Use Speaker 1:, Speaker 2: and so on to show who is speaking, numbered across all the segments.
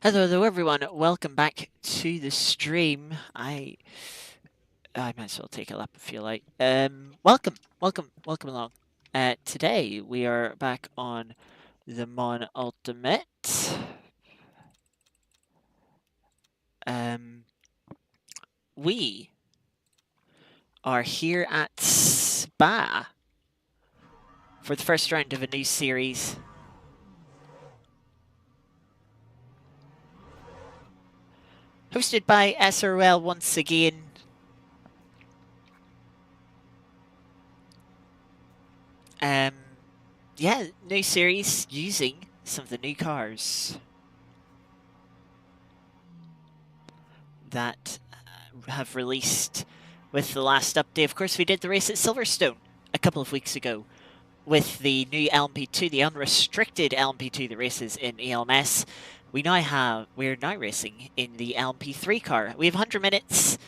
Speaker 1: Hello everyone, welcome back to the stream. I might as well take a lap, I feel like. Welcome along. Today we are back on the Mon Ultimate. We are here at Spa for the first round of a new series. Hosted by SROL once again. Yeah, new series using some of the new cars that have released with the last update. Of course, we did the race at Silverstone a couple of weeks ago with the new LMP2, the unrestricted LMP2 that races in ELMS. We're now racing in the LMP3 car. We have 100 minutes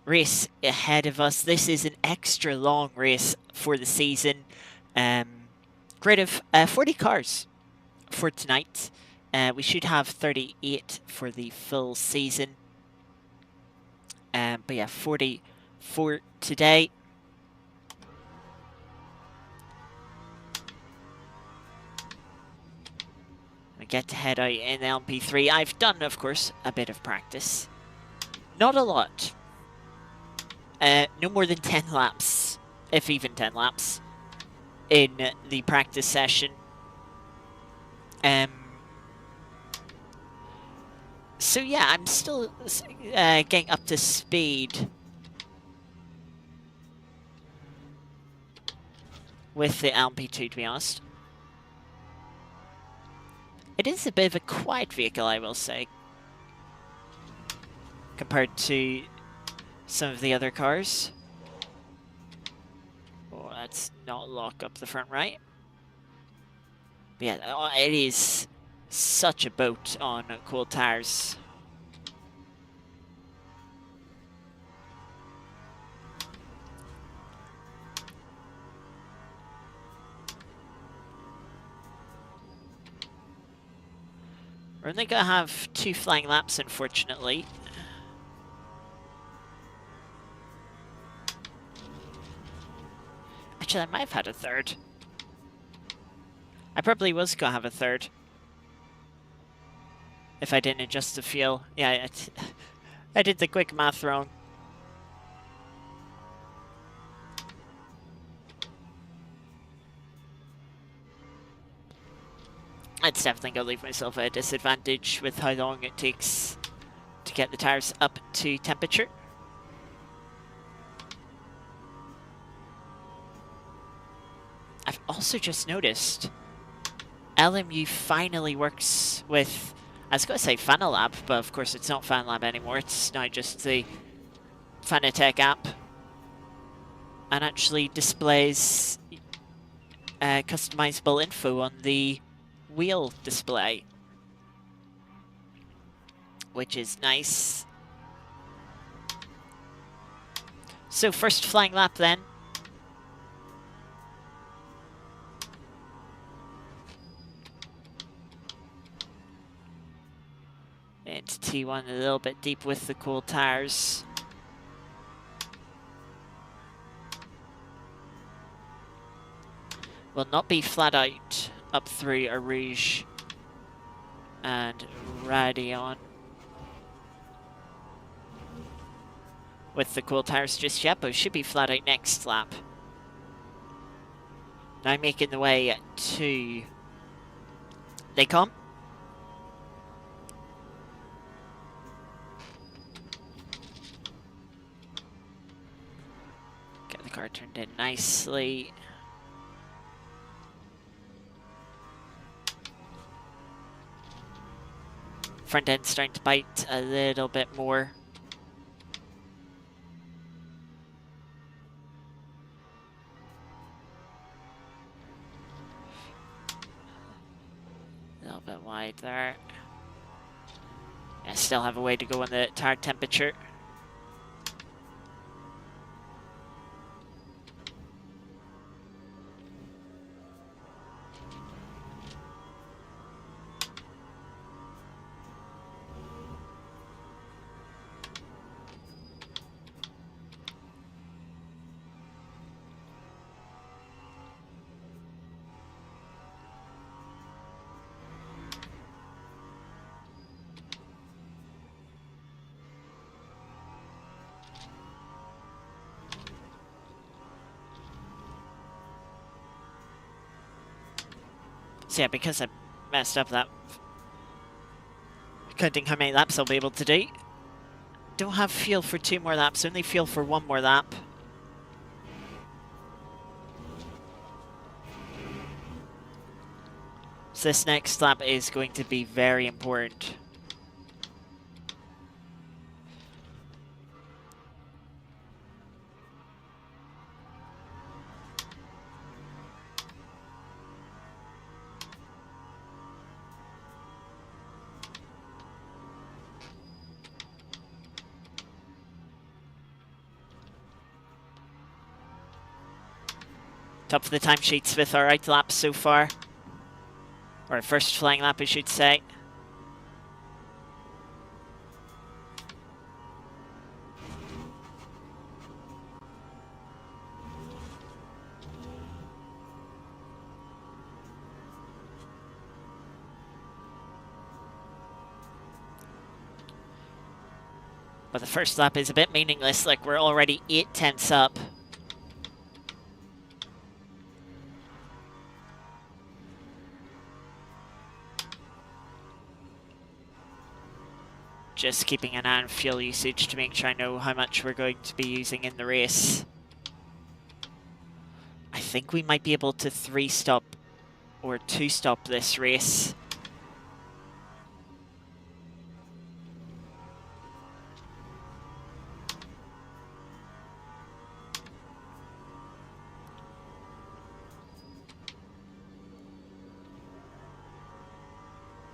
Speaker 1: race ahead of us. This is an extra long race for the season. Grid of 40 cars for tonight. We should have 38 for the full season. But yeah, 40 for today. I get to head out in LMP3. I've done, of course, a bit of practice. Not a lot. No more than 10 laps, if even 10 laps, in the practice session. So yeah, I'm still getting up to speed with the LMP2, to be honest. It is a bit of a quiet vehicle, I will say, compared to some of the other cars. Oh, let's not lock up the front right. But yeah, it is such a boat on cool tires. We're only going to have 2 flying laps, unfortunately. Actually, I might have had a third. I probably was going to have a third. If I didn't adjust the fuel. Yeah, I did the quick math wrong. It's definitely going to leave myself at a disadvantage with how long it takes to get the tires up to temperature. I've also just noticed LMU finally works with, I was going to say Fanalab, but of course it's not Fanalab anymore, it's now just the Fanatec app, and actually displays customizable info on the wheel display, which is nice. So first flying lap then. Into T1 a little bit deep with the cool tires. Will not be flat out up through a Rouge and Radion with the cool tires just yet, but should be flat out next lap. Now making the way to... They come. Get the car turned in nicely. Front end starting to bite a little bit more. A little bit wide there. I still have a way to go on the tire temperature. So yeah, because I messed up that, counting how many laps I'll be able to do. Don't have fuel for 2 more laps, only fuel for 1 more lap. So this next lap is going to be very important. Top of the timesheets with our right laps so far. Or first flying lap, I should say. But the first lap is a bit meaningless, like we're already 8/10 up. Just keeping an eye on fuel usage to make sure I know how much we're going to be using in the race. I think we might be able to 3-stop or 2-stop this race.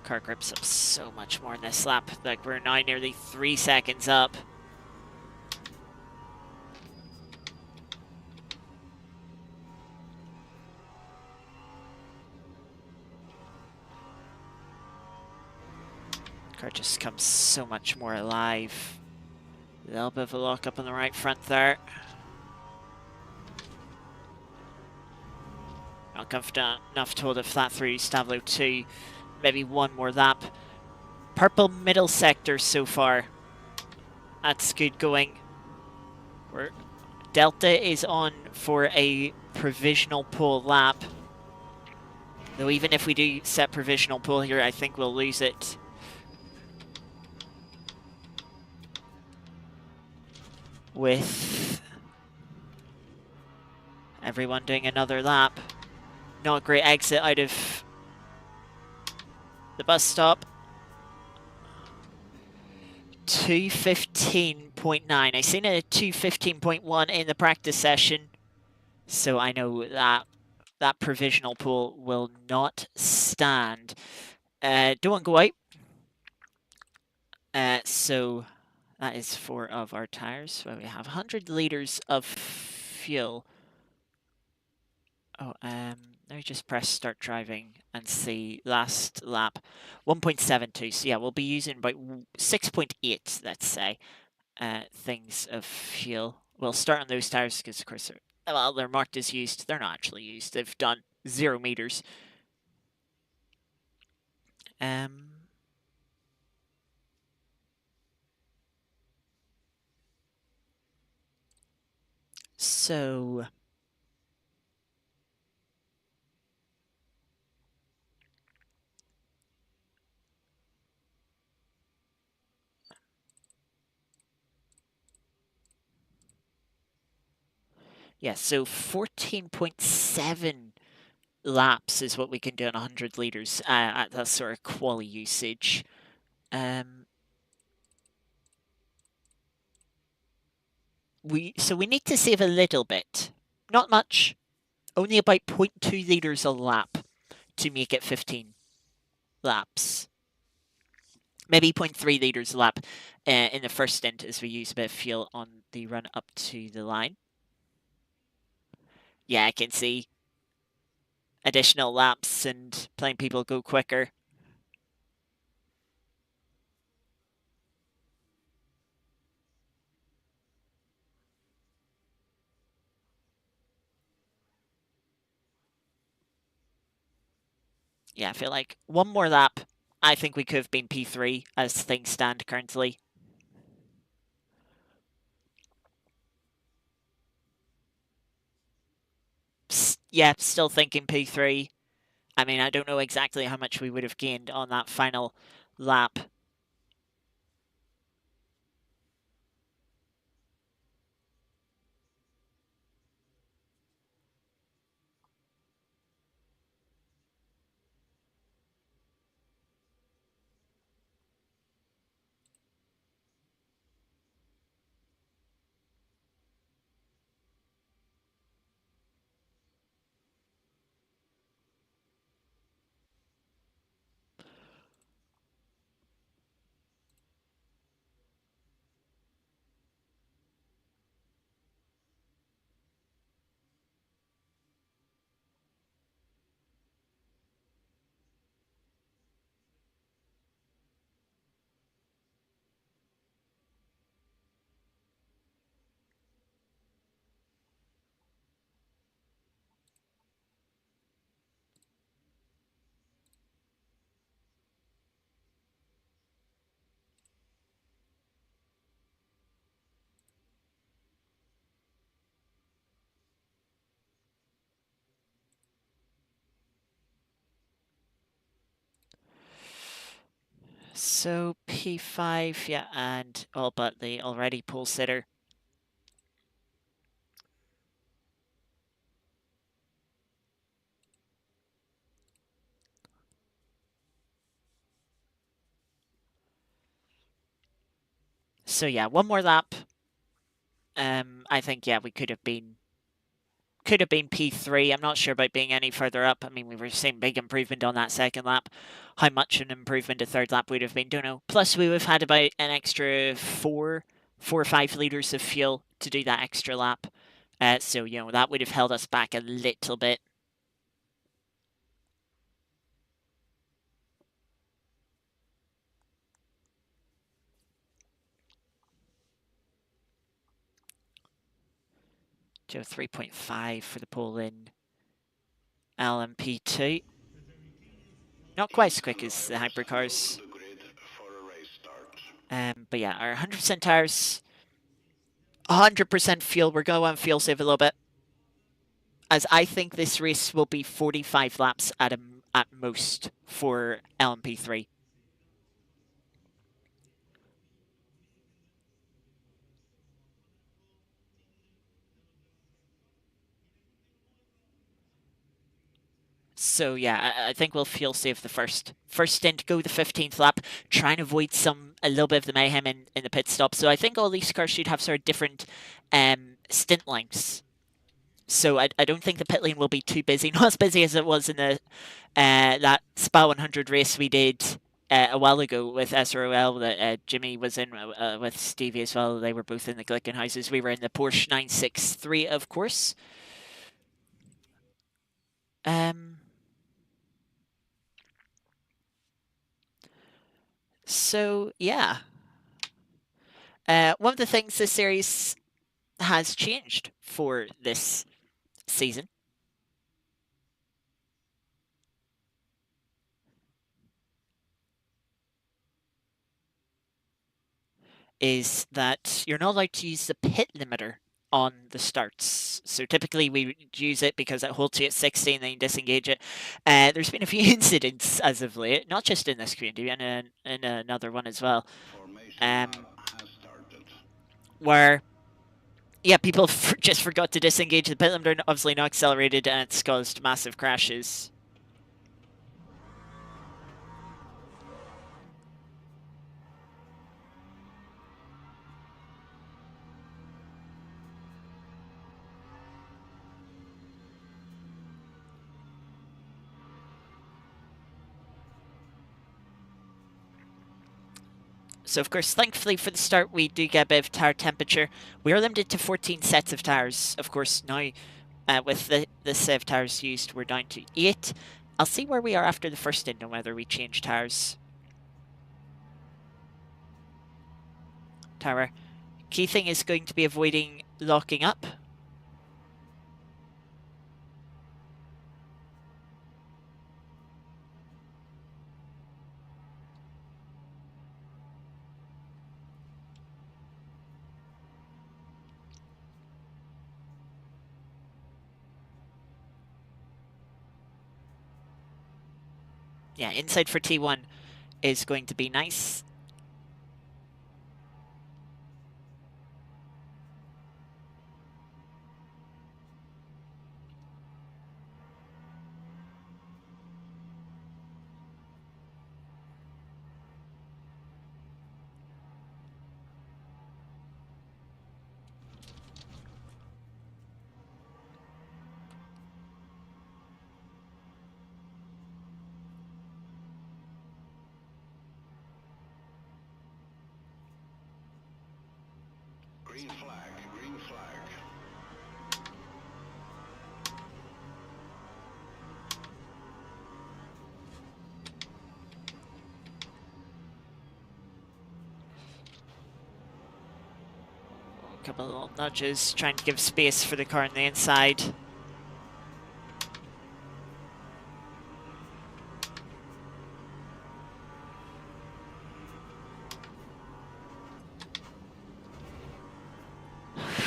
Speaker 1: Car grips up so much more in this lap. Like we're now nearly 3 seconds up. Car just comes so much more alive. A little bit of a lock up on the right front there. Not confident enough to hold it flat through Stavlo 2. Maybe 1 more lap. Purple middle sector so far. That's good going. Delta is on for a provisional pole lap. Though even if we do set provisional pole here, I think we'll lose it. With everyone doing another lap. Not a great exit out of the bus stop. 2:15.9. I seen it at 2:15.1 in the practice session, so I know that that provisional pole will not stand. Don't want to go out. So that is 4 of our tires. So we have 100 liters of fuel. Oh, let me just press start driving and see last lap. 1.72. So yeah, we'll be using about 6.8, let's say, things of fuel. We'll start on those tires because, of course, they're marked as used. They're not actually used. They've done 0 meters. So yeah, so 14.7 laps is what we can do on 100 liters at that sort of quali usage. So we need to save a little bit. Not much. Only about 0.2 liters a lap to make it 15 laps. Maybe 0.3 liters a lap in the first stint as we use a bit of fuel on the run up to the line. Yeah, I can see additional laps and playing people go quicker. Yeah, I feel like 1 more lap, I think we could have been P3 as things stand currently. Yeah, still thinking P3. I mean, I don't know exactly how much we would have gained on that final lap. So P5, yeah, and all but the already pole sitter. So yeah, one more lap. I think yeah, we could have been P3. I'm not sure about being any further up. I mean, we were seeing big improvement on that second lap. How much an improvement a third lap would have been, don't know. Plus, we would have had about an extra 4 or 5 liters of fuel to do that extra lap. So, you know, that would have held us back a little bit. So 3.5 for the pole in LMP2. Not quite as quick as the hypercars. But yeah, our 100% tires, 100% fuel. We're going to fuel save a little bit, as I think this race will be 45 laps at most for LMP3. So yeah, I think we'll fuel save the first stint, go the 15th lap, try and avoid a little bit of the mayhem in the pit stop. So I think all these cars should have sort of different stint lengths. So I don't think the pit lane will be too busy, not as busy as it was in the that Spa 100 race we did a while ago with SROL that Jimmy was in with Stevie as well. They were both in the Glickenhouses. We were in the Porsche 963, of course. Um, so, yeah. One of the things this series has changed for this season is that you're not allowed to use the pit limiter on the starts. So typically we use it because it holds you at 60 and then you disengage it. There's been a few incidents as of late, not just in this community, and in another one as well, where yeah, people just forgot to disengage the pit limiter, obviously not accelerated, and it's caused massive crashes. So, of course, thankfully for the start, we do get a bit of tire temperature. We are limited to 14 sets of tires. Of course, now with the set of tires used, we're down to 8. I'll see where we are after the first stint on whether we change tires. Tower. Key thing is going to be avoiding locking up. Yeah, inside for T1 is going to be nice.
Speaker 2: Green flag, green flag.
Speaker 1: A couple of little nudges, trying to give space for the car on the inside.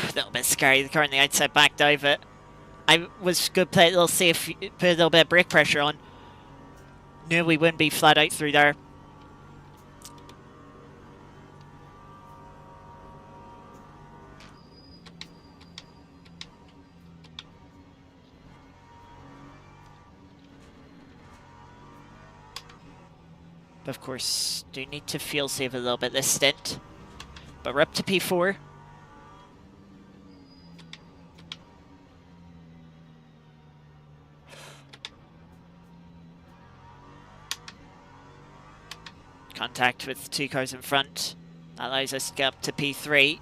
Speaker 1: A little bit scary, the car on the outside back dive it. I was going to play it a little safe, put a little bit of brake pressure on. Knew we wouldn't be flat out through there. But of course, do need to fuel save a little bit this stint. But we're up to P4. Contact with 2 cars in front. That allows us to get up to P3.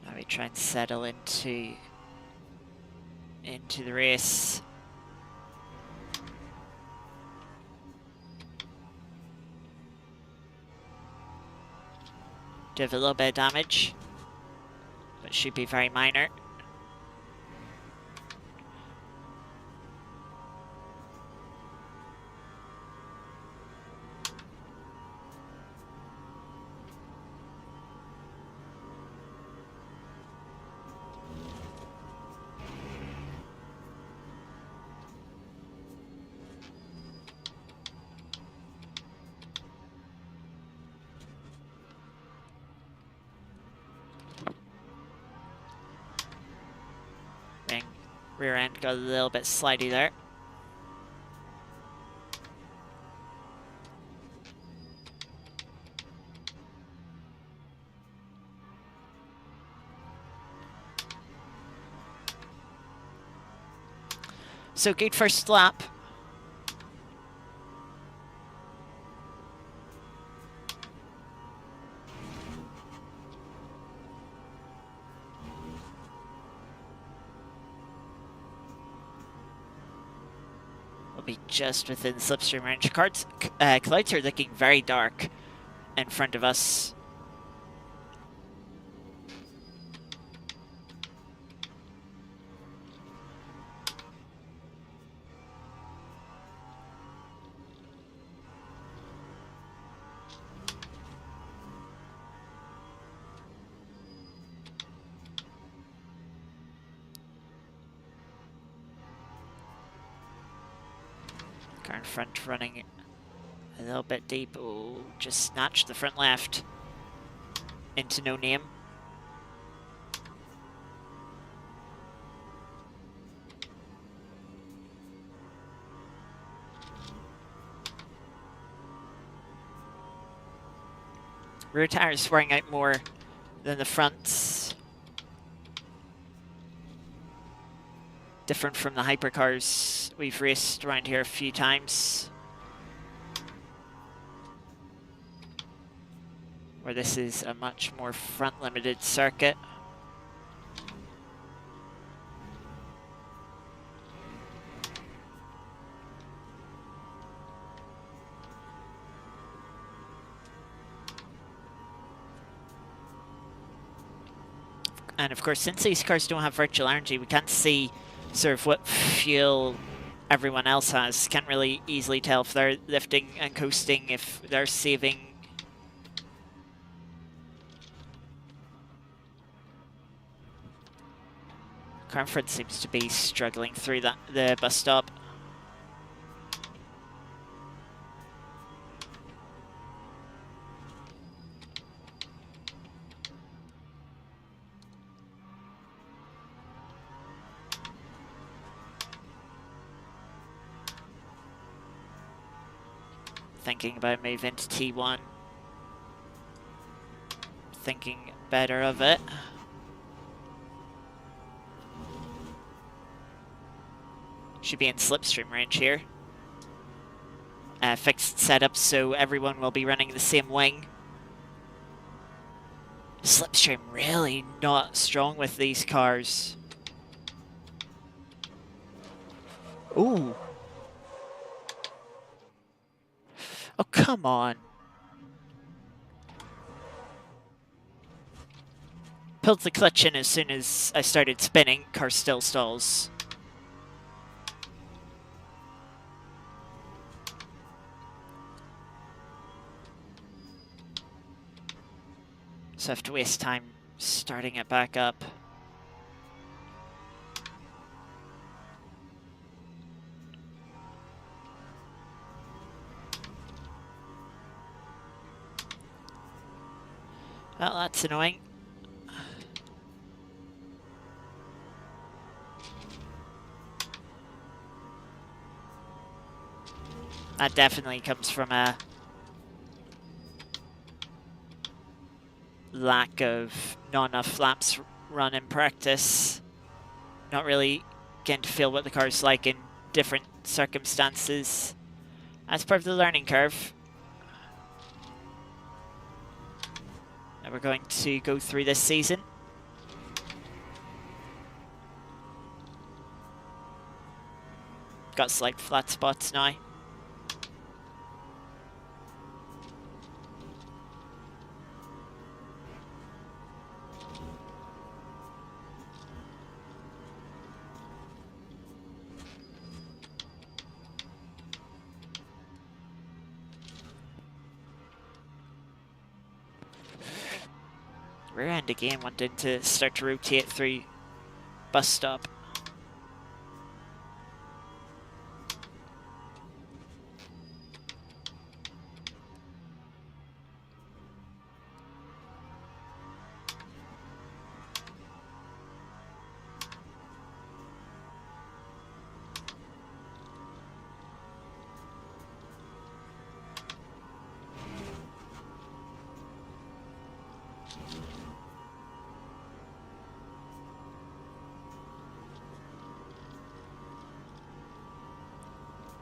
Speaker 1: Now we try and settle into the race. Do have a little bit of damage, but should be very minor. Rear end got a little bit slidey there. So good first lap. Be just within slipstream range. Clouds are looking very dark in front of us. Car in front running a little bit deep. Oh, just snatched the front left into no name. Rear tires wearing out more than the fronts. Different from the hypercars we've raced around here a few times, where this is a much more front limited circuit. And of course, since these cars don't have virtual energy, we can't see sort of what fuel everyone else has. Can't really easily tell if they're lifting and coasting, if they're saving. Cranford seems to be struggling through the bus stop. Thinking about moving to T1. Thinking better of it. Should be in slipstream range here. Fixed setup so everyone will be running the same wing. Slipstream really not strong with these cars. Ooh. Oh, come on. Pulled the clutch in as soon as I started spinning. Car still stalls. So I have to waste time starting it back up. Well, that's annoying. That definitely comes from a lack of not enough laps run in practice. Not really getting to feel what the car's like in different circumstances. That's part of the learning curve. And we're going to go through this season. Got slight flat spots now. Rear end again, wanting to start to rotate through bus stop.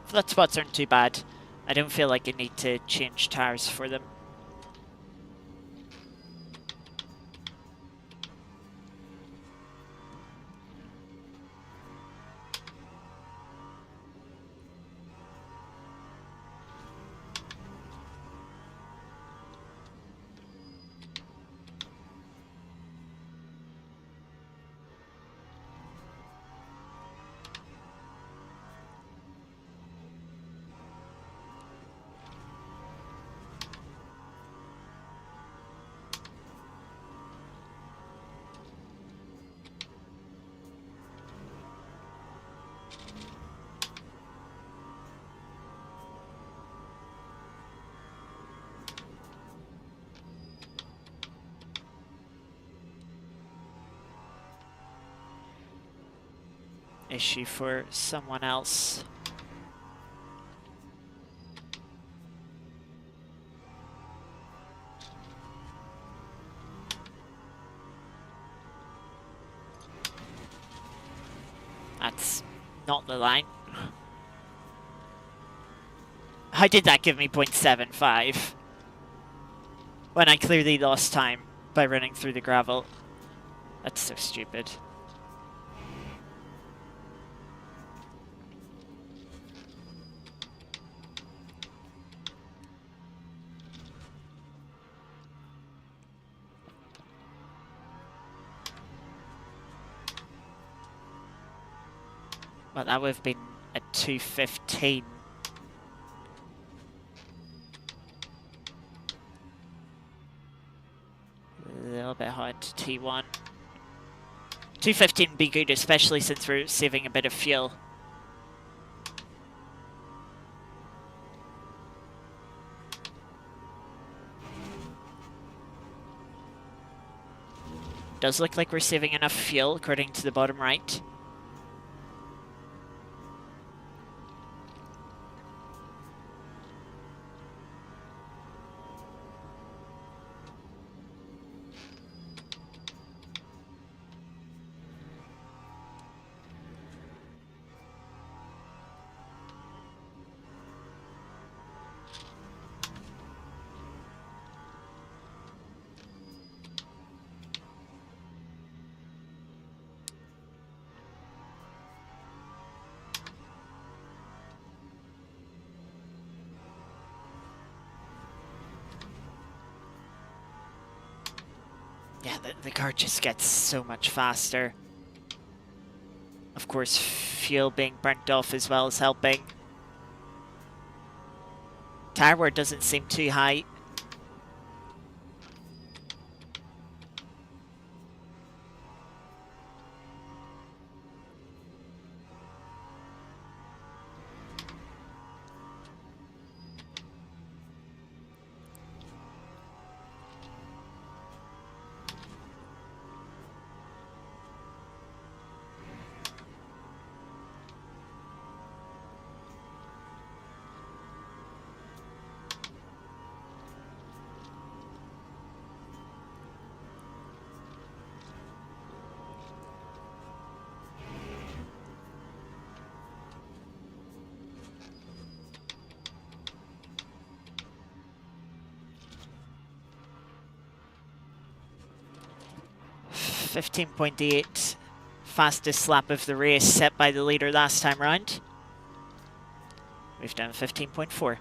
Speaker 1: Flat spots aren't too bad. I don't feel like I need to change tires for them. Issue for someone else. That's not the line. How did that give me 0.75? When I clearly lost time by running through the gravel. That's so stupid. Well, that would have been a 2:15. A little bit hard to T1. 2:15 would be good, especially since we're saving a bit of fuel. Does look like we're saving enough fuel according to the bottom right. Yeah, the car just gets so much faster. Of course, fuel being burnt off as well is helping. Tire wear doesn't seem too high. .8, fastest lap of the race set by the leader last time round. We've done 15.4.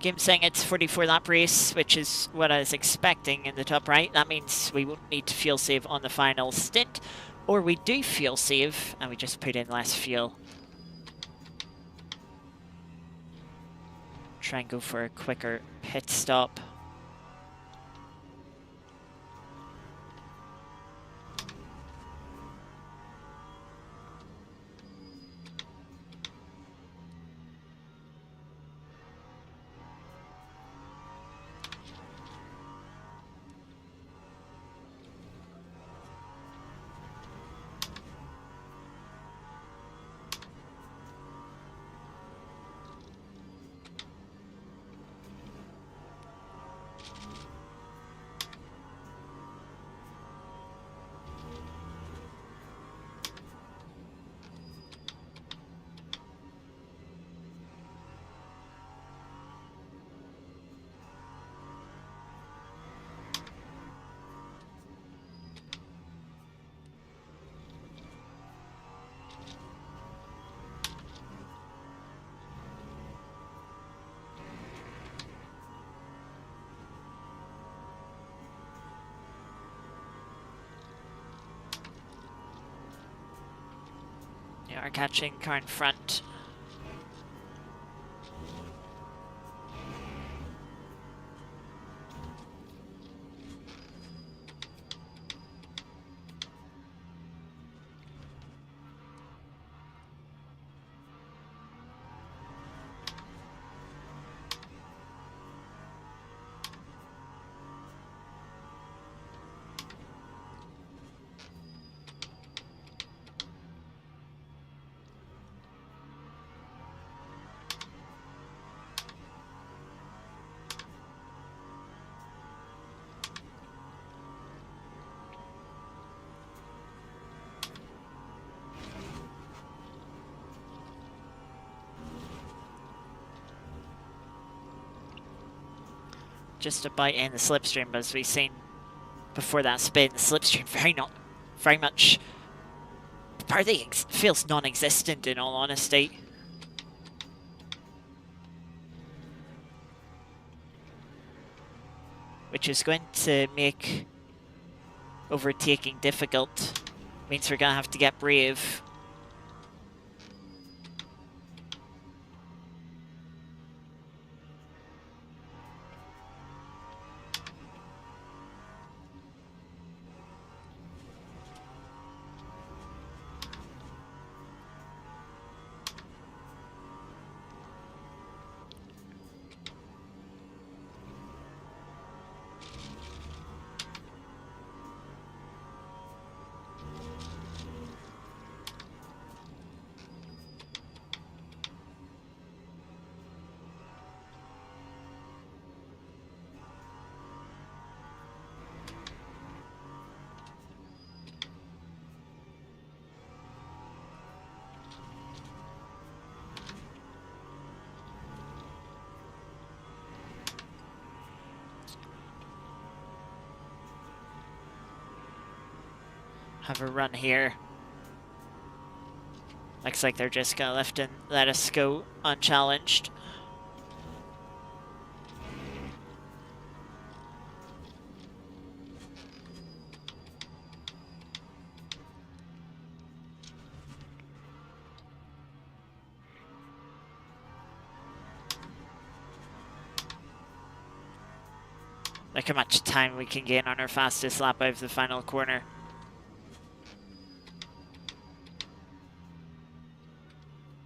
Speaker 1: Game saying it's 44 lap race, which is what I was expecting in the top right. That means we won't need to fuel save on the final stint, or we do fuel save and we just put in less fuel. Try and go for a quicker pit stop. You are catching car in front. just about in the slipstream, but as we've seen before that spin, the slipstream very much partly feels non-existent in all honesty. Which is going to make overtaking difficult. Means we're going to have to get brave. Have a run here. Looks like they're just gonna let us go unchallenged. Look how much time we can gain on our fastest lap out of the final corner.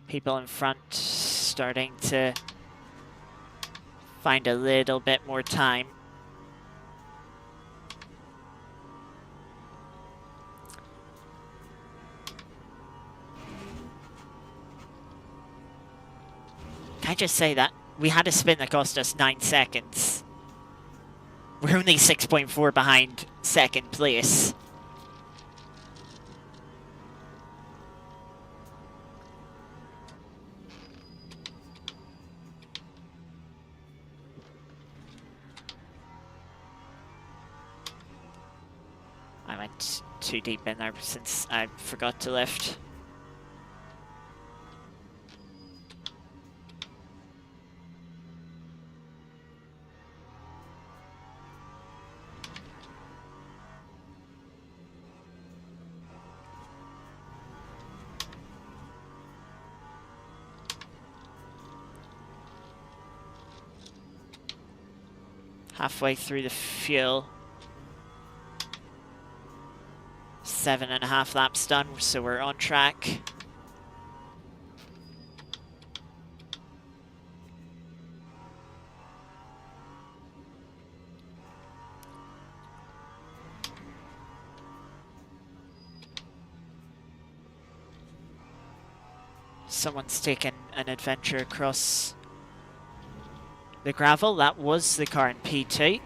Speaker 1: People in front starting to find a little bit more time. Can I just say that we had a spin that cost us 9 seconds. We're only 6.4 behind second place. I went too deep in there since I forgot to lift. Halfway through the fuel. 7.5 laps done, so we're on track. Someone's taken an adventure across the gravel. That was the car in P2.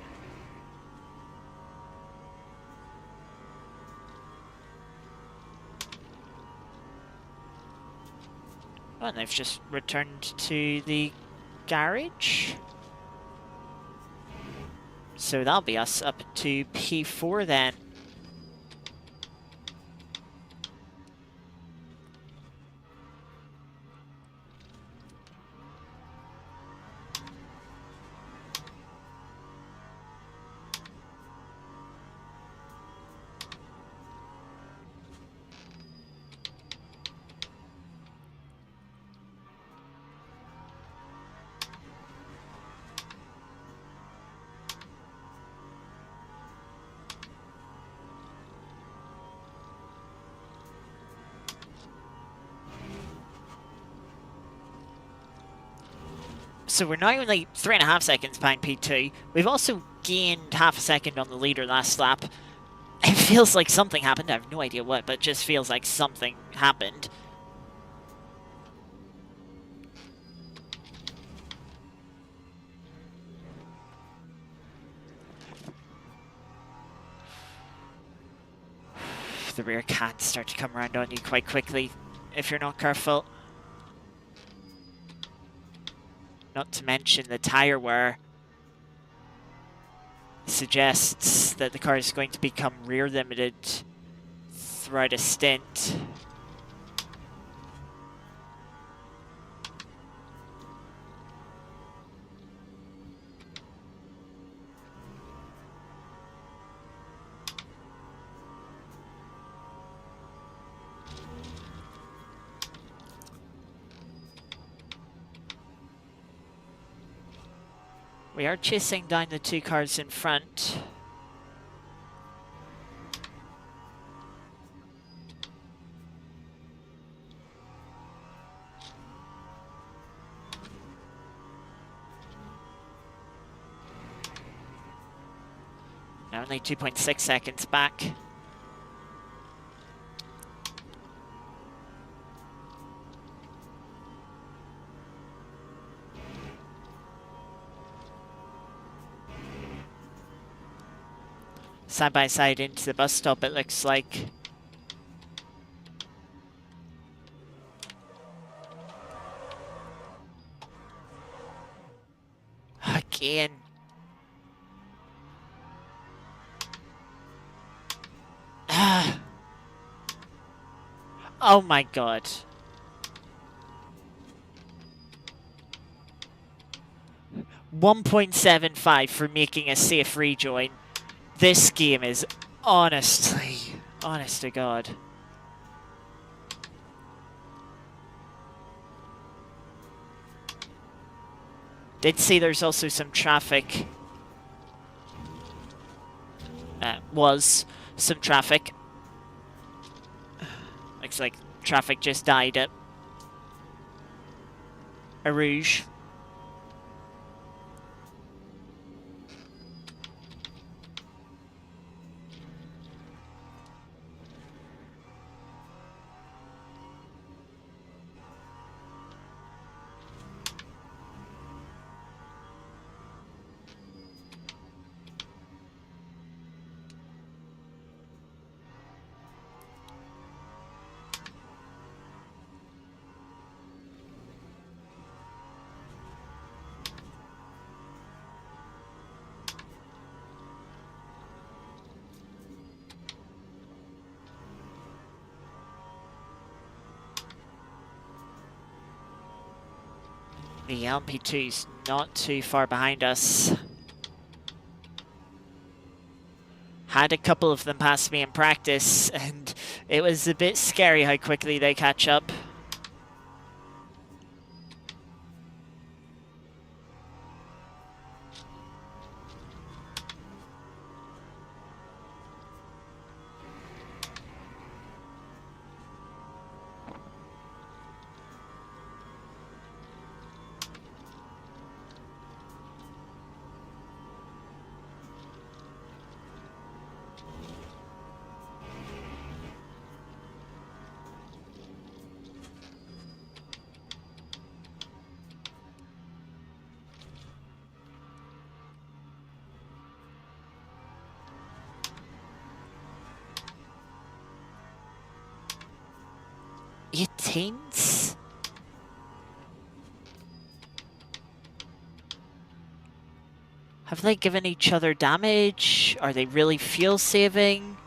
Speaker 1: Oh, and they've just returned to the garage. So that'll be us up to P4 then. So we're now only 3.5 seconds behind P2. We've also gained half a second on the leader last lap. It feels like something happened. I have no idea what, but it just feels like something happened. The rear can start to come around on you quite quickly if you're not careful. Not to mention the tyre wear. suggests that the car is going to become rear limited throughout a stint. We are chasing down the two cars in front. Now only 2.6 seconds back. Side by side into the bus stop, it looks like. Again. Oh my god. $1.75 for making a safe rejoin. This game is honestly, honest to God. Did see there's also some traffic. Was some traffic. Looks like traffic just died at a Rouge. The LMP2's not too far behind us. Had a couple of them pass me in practice, and it was a bit scary how quickly they catch up. Teens? Have they given each other damage? Are they really fuel saving?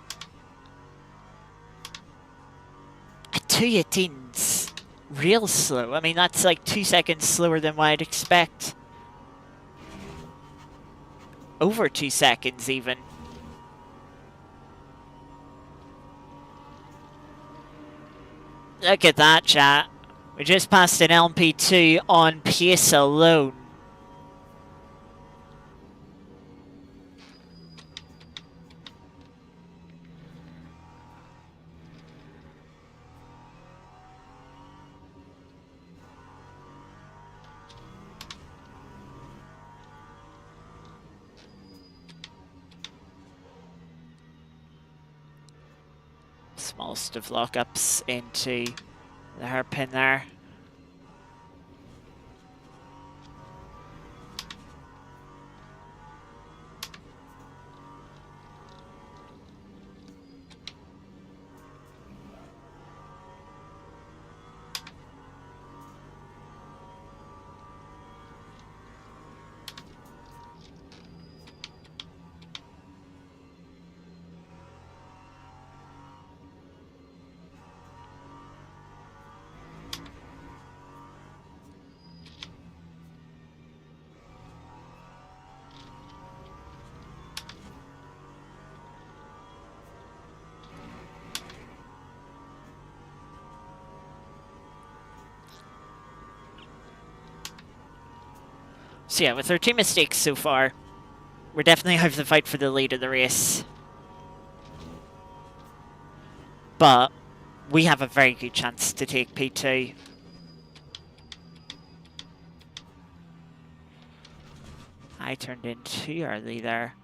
Speaker 1: At 218's real slow. I mean, that's like 2 seconds slower than what I'd expect. Over 2 seconds even. Look at that, chat. We just passed an LMP2 on pace alone. Smallest of lockups into the hairpin there. So yeah, with our 2 mistakes so far, we're definitely out of the fight for the lead of the race. But we have a very good chance to take P2. I turned in too early there.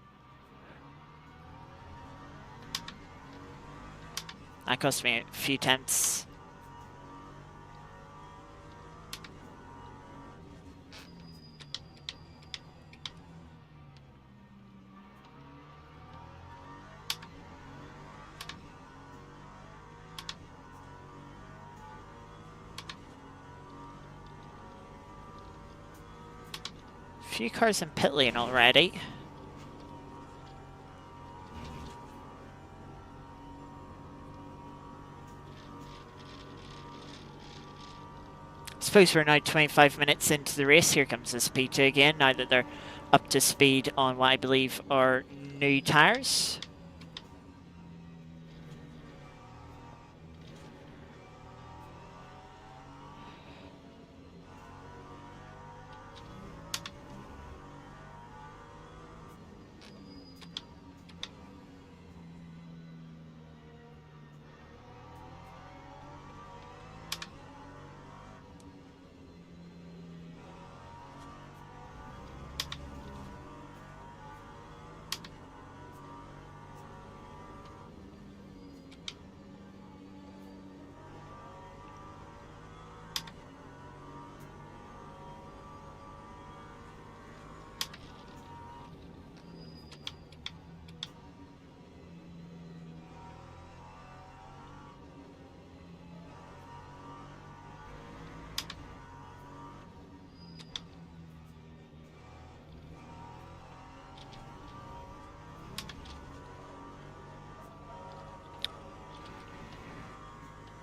Speaker 1: That cost me a few tenths. Few cars in pit lane already. Suppose we're now 25 minutes into the race. Here comes this P2 again, now that they're up to speed on what I believe are new tyres.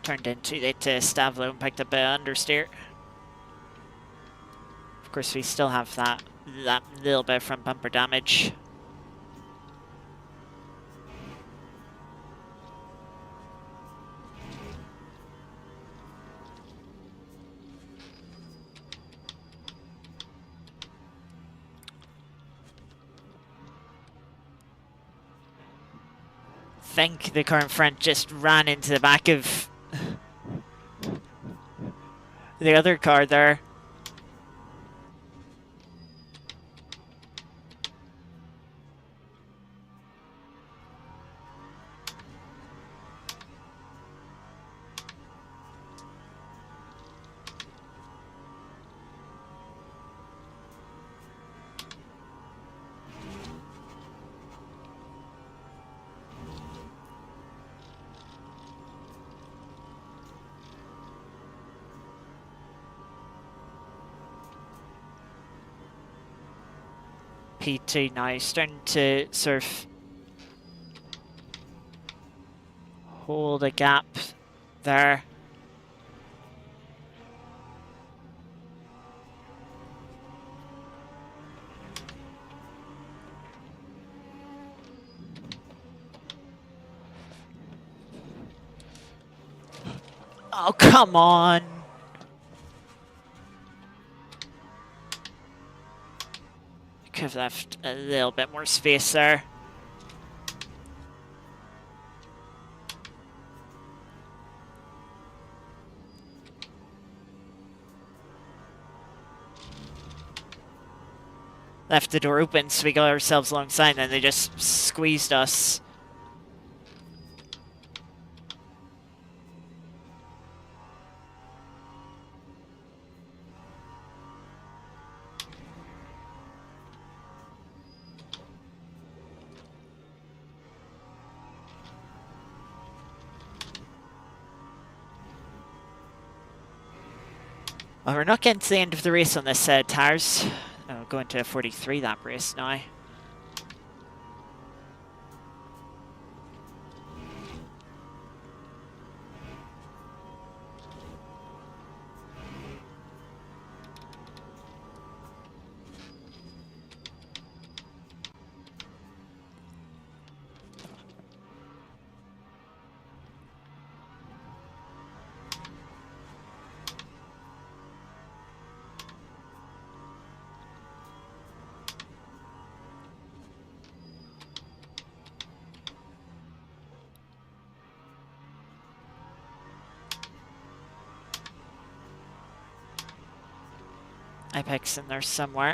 Speaker 1: Turned into it to Stavlo and picked up an understeer. Of course, we still have that little bit from bumper damage. I think the car in front just ran into the back of the other car there. P2 now starting to sort of hold a gap there. Oh, come on. Could have left a little bit more space there. Left the door open so we got ourselves alongside, and they just squeezed us. Well, we're not getting to the end of the race on this tyres. Oh, going to a 43 lap race now. Apex in there somewhere.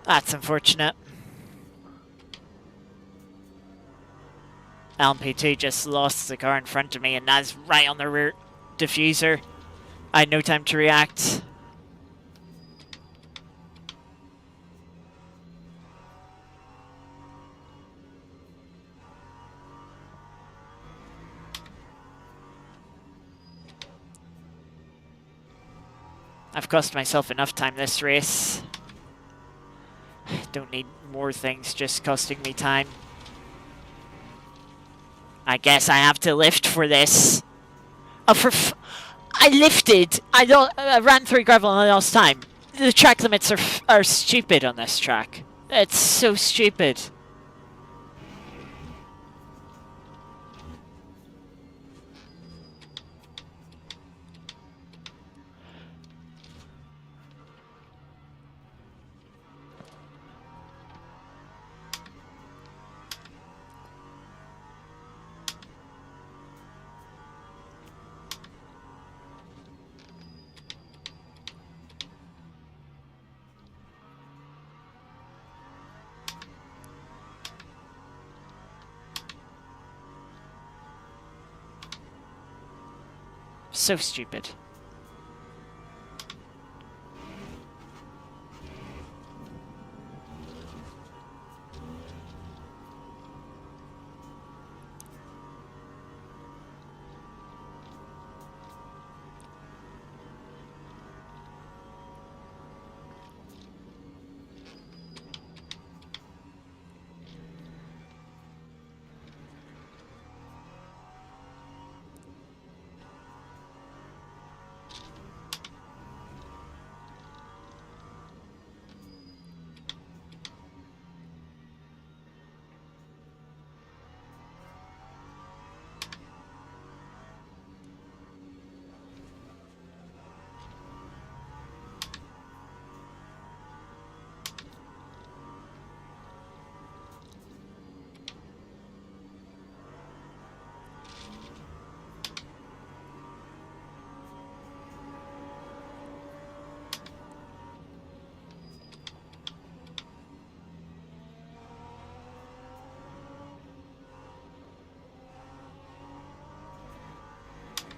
Speaker 1: That's unfortunate. LMP2 just lost the car in front of me, and that's right on the rear diffuser. I had no time to react. I've cost myself enough time this race. Don't need more things just costing me time. I guess I have to lift for this. Oh, I lifted! I ran through gravel and I lost time. The track limits are stupid on this track. It's so stupid. So stupid.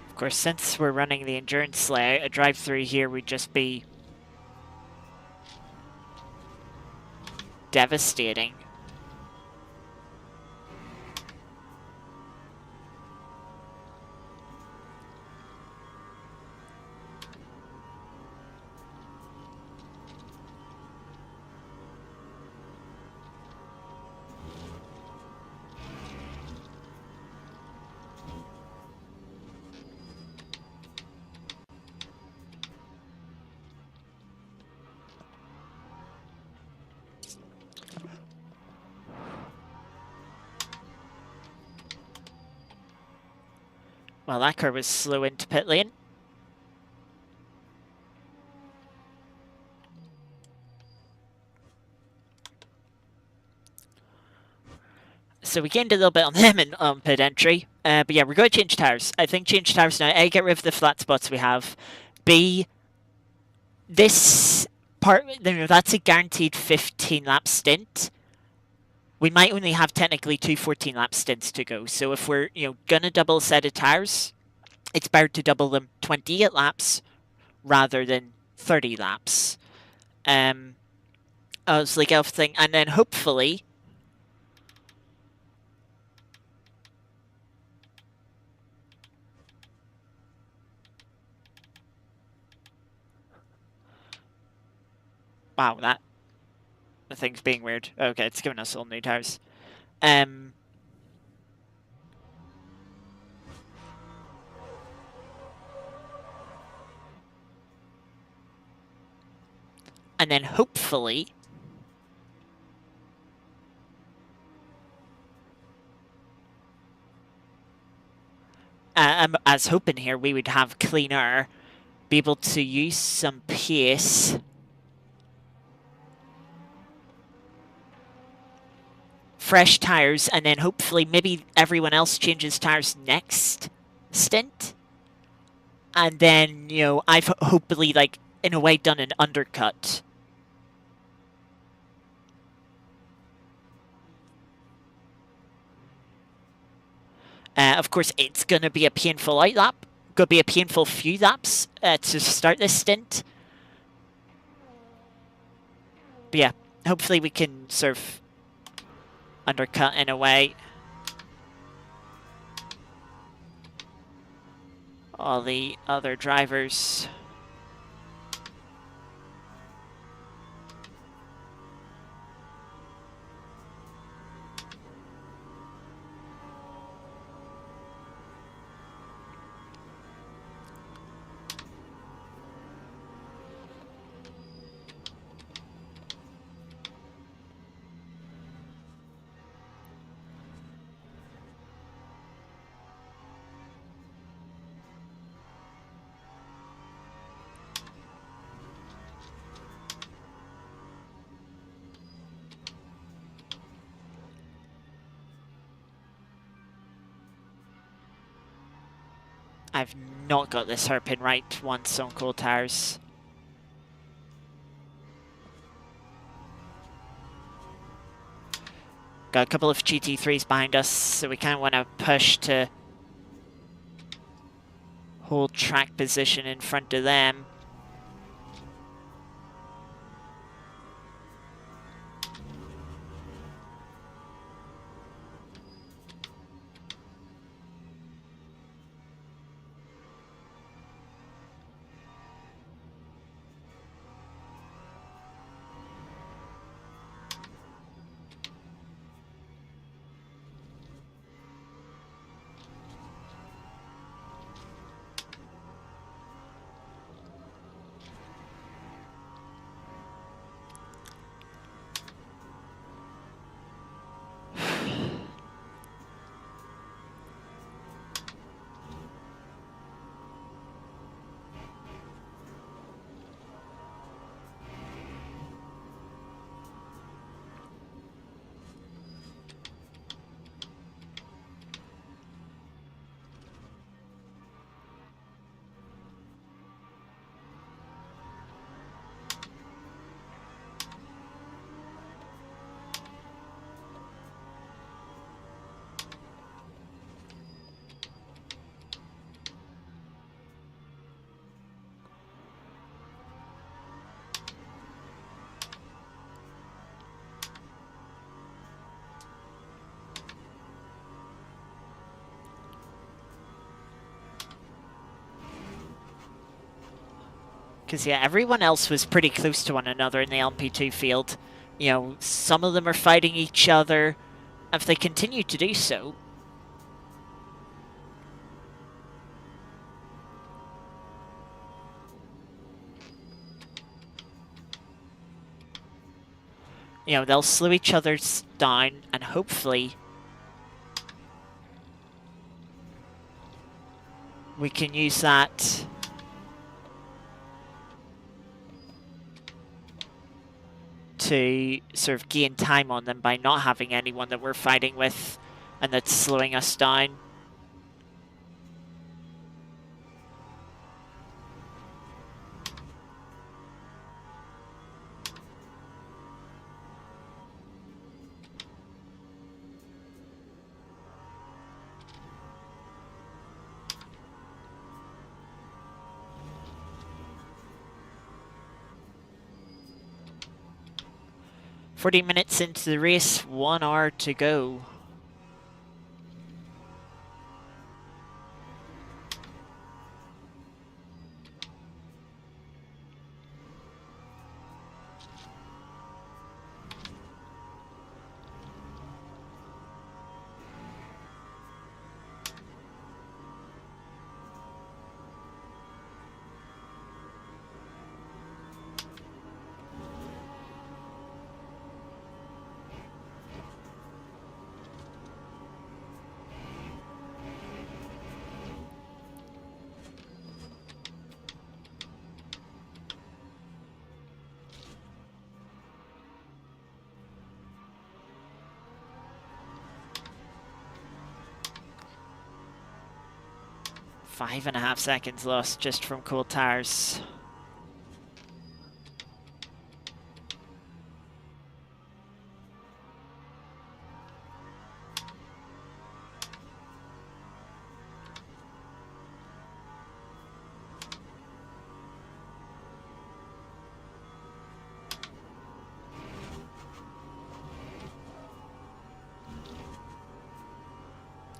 Speaker 1: Of course, since we're running the endurance sleigh, a drive-through here would just be devastating. Well, that car was slow into pit lane. So we gained a little bit on them in pit entry. But yeah, we're going to change tires. I think change tires now. A, get rid of the flat spots we have. B, this part, that's a guaranteed 15 lap stint. We might only have technically two 14 lap stints to go. So if we're, gonna double a set of tires, it's better to double them 28 laps rather than 30 laps. It's like thing, and then hopefully Wow, the thing's being weird. Okay, it's giving us all new tires. And then hopefully... I was hoping here we would have cleaner, be able to use some pace. Fresh tires, and then hopefully maybe everyone else changes tires next stint. And then, you know, I've hopefully, like, in a way done an undercut. Of course, it's going to be a painful out lap. Going to be a painful few laps to start this stint. But yeah, hopefully we can sort of undercut in a way. All the other drivers. I've not got this hairpin right once on cold tires. Got a couple of GT3s behind us, so we kind of want to push to hold track position in front of them. Because, yeah, everyone else was pretty close to one another in the LMP2 field. You know, some of them are fighting each other. If they continue to do so, you know, they'll slow each other down, and hopefully we can use that to sort of gain time on them by not having anyone that we're fighting with and that's slowing us down. "40 minutes into the race, 1 hour to go." 5.5 seconds lost just from cold tires.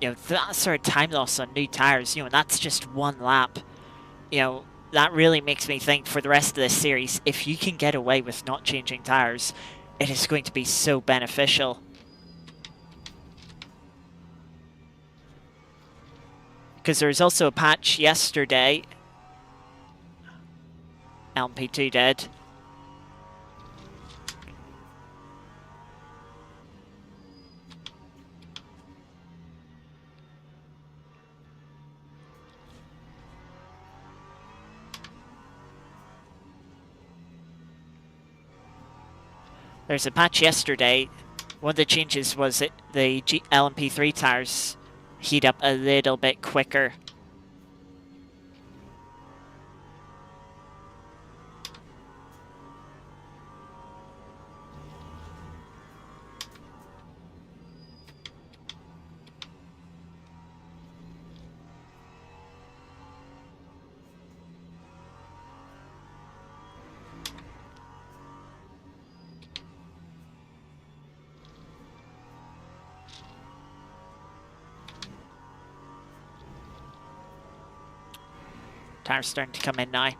Speaker 1: You know, that sort of time loss on new tires, you know, that's just one lap. You know, that really makes me think for the rest of this series, if you can get away with not changing tires, it is going to be so beneficial. Because there was also a patch yesterday. LMP2 dead. There's a patch yesterday. One of the changes was that the LMP3 tires heat up a little bit quicker. Tires starting to come in now.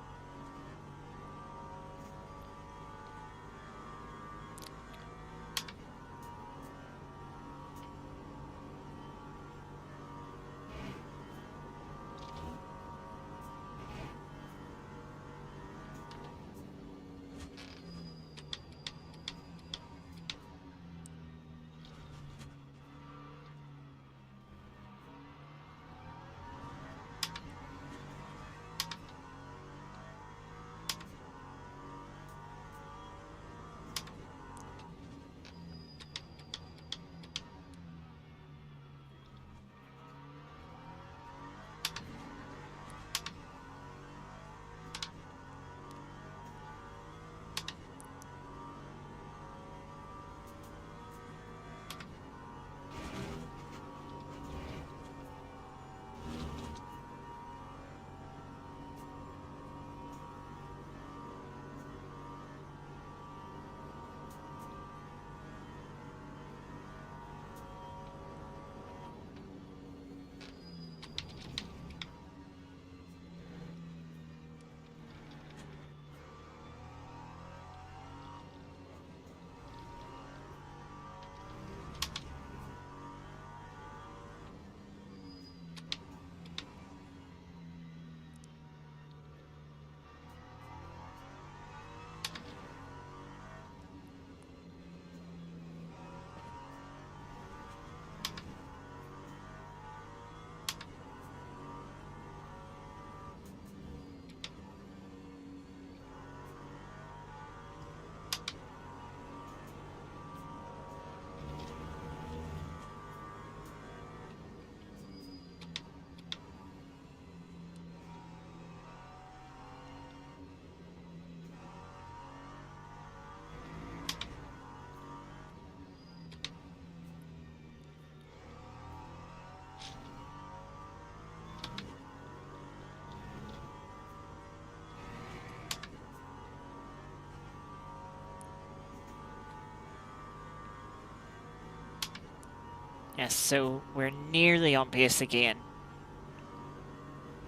Speaker 1: Yes, so we're nearly on pace again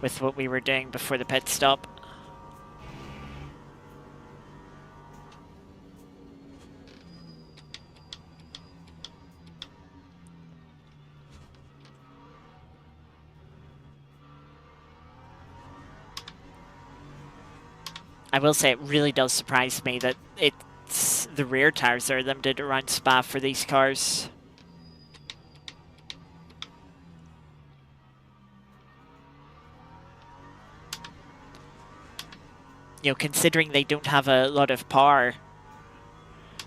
Speaker 1: with what we were doing before the pit stop. I will say it really does surprise me that it's the rear tires that are limited around Spa for these cars. You know, considering they don't have a lot of power,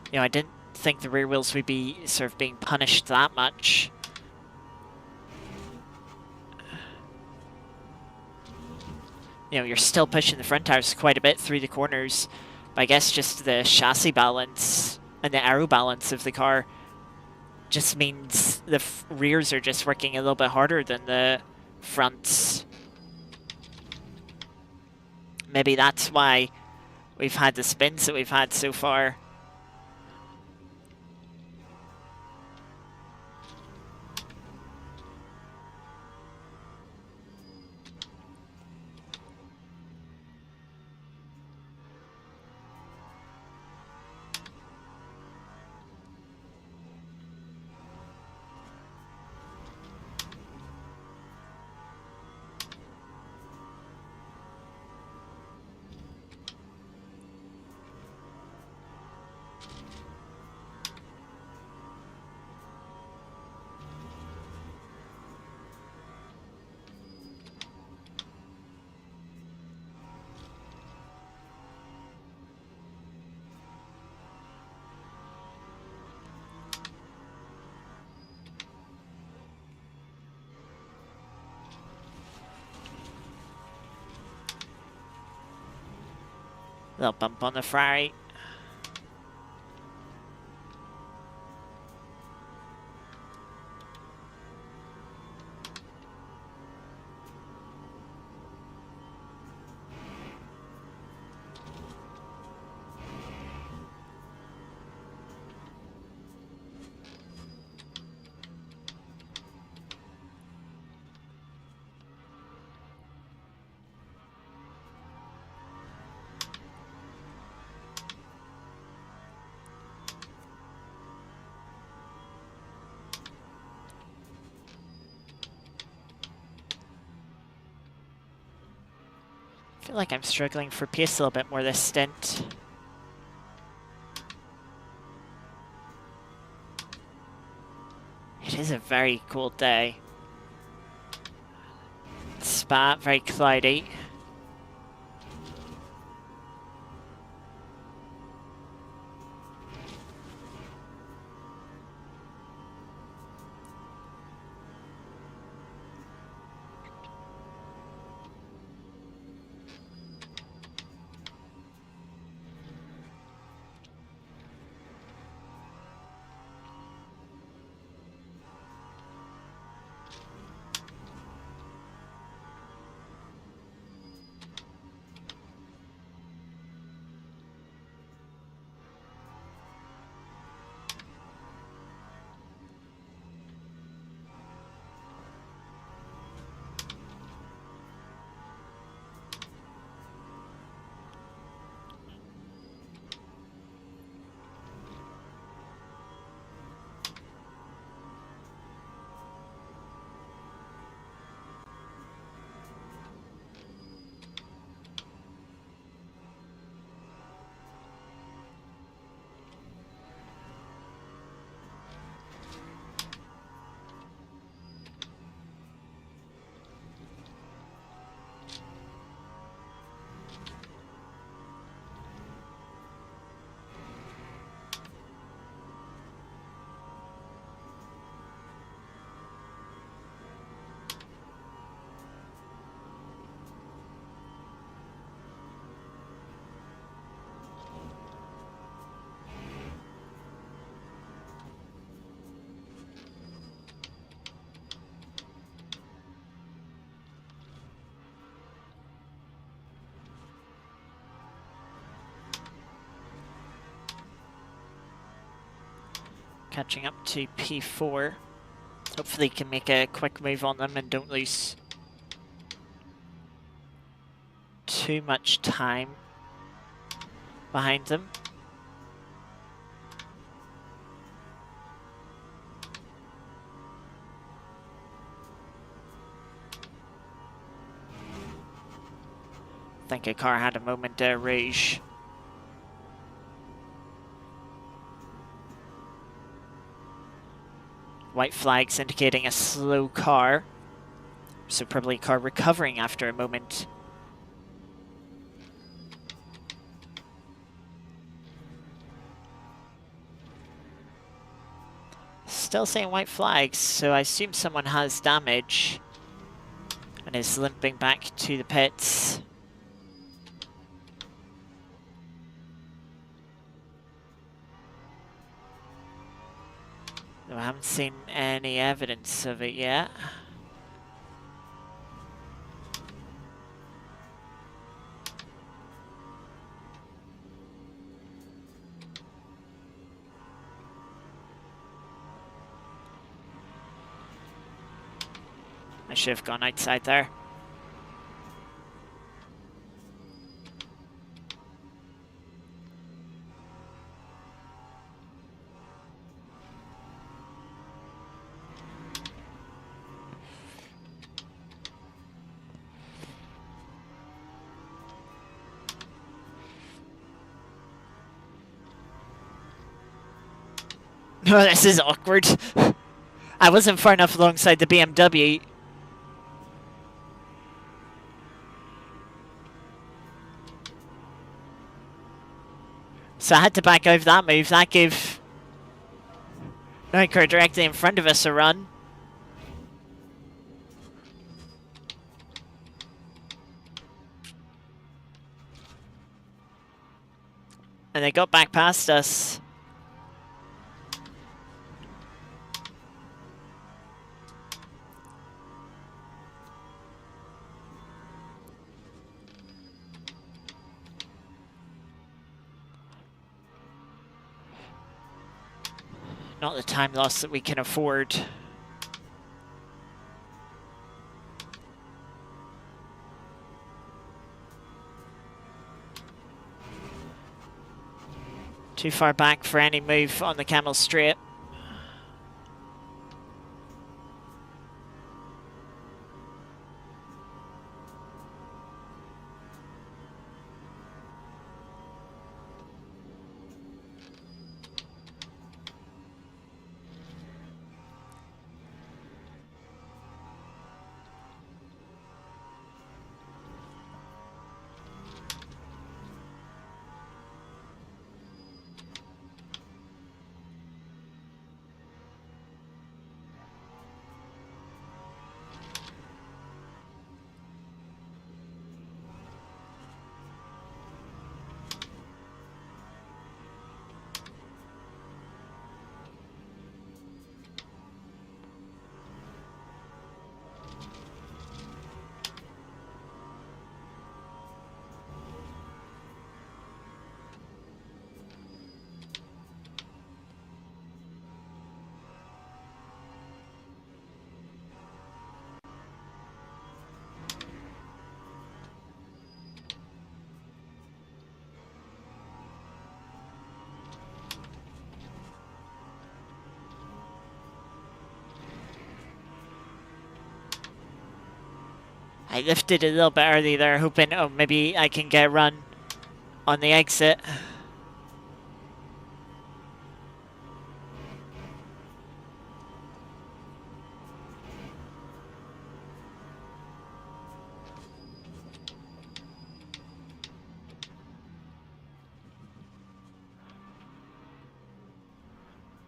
Speaker 1: you know, I didn't think the rear wheels would be sort of being punished that much. you know, you're still pushing the front tires quite a bit through the corners. But I guess just the chassis balance and the aero balance of the car just means the rears are just working a little bit harder than the fronts. Maybe that's why we've had the spins that we've had so far. Little bump on the Ferrari. I feel like I'm struggling for pace a little bit more this stint. It is a very cold day. Spa, very cloudy. Catching up to P4. Hopefully can make a quick move on them and don't lose too much time behind them. I think a car had a moment de rouge. White flags indicating a slow car, so probably a car recovering after a moment. Still saying white flags, so I assume someone has damage and is limping back to the pits. Though I haven't seen any evidence of it yet. I should have gone outside there. Oh, this is awkward. I wasn't far enough alongside the BMW. So I had to back over that move. That gave no car directly in front of us a run. And they got back past us. Not the time loss that we can afford. Too far back for any move on the Camel Straight. I lifted a little bit early there, hoping, oh, maybe I can get a run on the exit.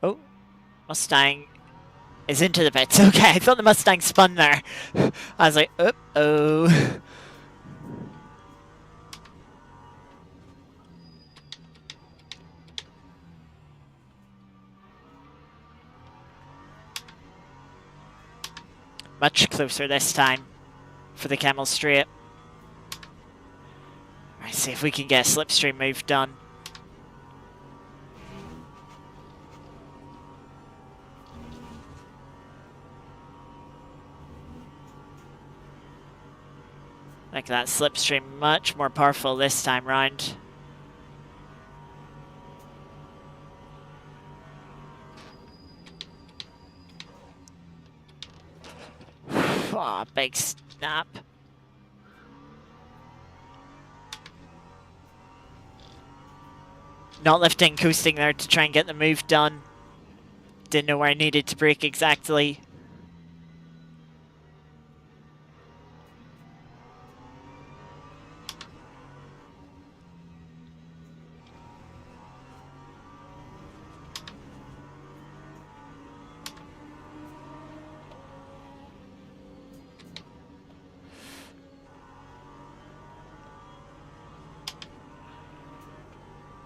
Speaker 1: Oh, Mustang is into the pits. Okay, I thought the Mustang spun there. I was like, uh-oh. Much closer this time for the Camel Straight. Alright, see if we can get a slipstream move done. Like that slipstream, much more powerful this time round. Oh, big snap. Not lifting, coasting there to try and get the move done. Didn't know where I needed to brake exactly.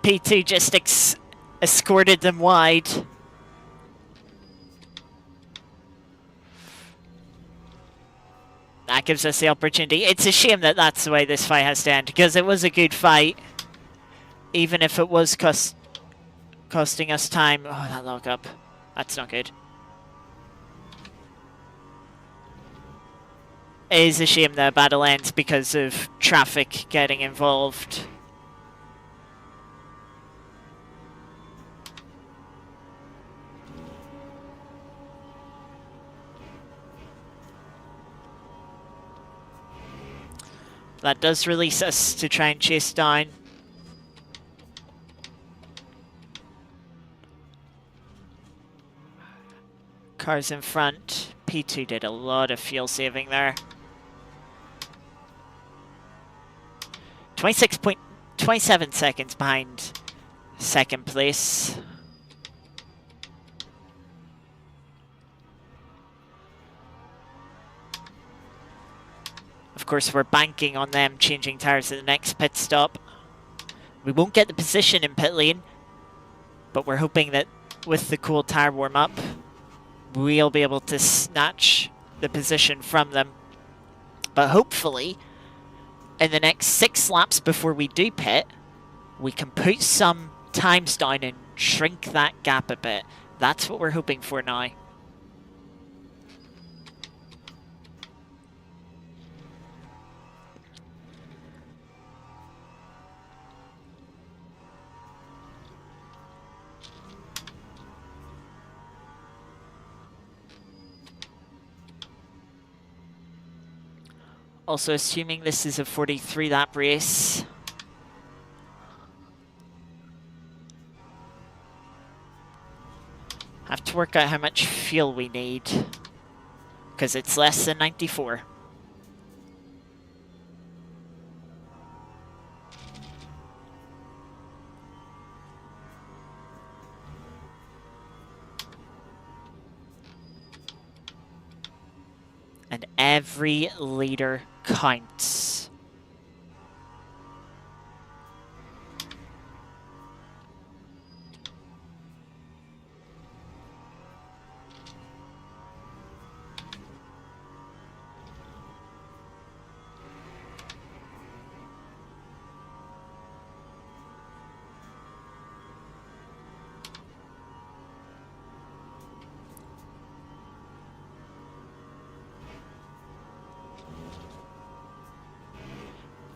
Speaker 1: P2 just escorted them wide. that gives us the opportunity. It's a shame that that's the way this fight has to end, because it was a good fight, even if it was costing us time. Oh, that lockup. That's not good. It is a shame the battle ends because of traffic getting involved. That does release us to try and chase down. Cars in front. P2 did a lot of fuel saving there. 26.27 seconds behind second place. Of course, we're banking on them changing tyres at the next pit stop. We won't get the position in pit lane, but we're hoping that with the cool tyre warm-up, we'll be able to snatch the position from them. But hopefully, in the next 6 laps before we do pit, we can put some times down and shrink that gap a bit. That's what we're hoping for now. Also, assuming this is a 43 lap race. Have to work out how much fuel we need, because it's less than 94. And every liter counts.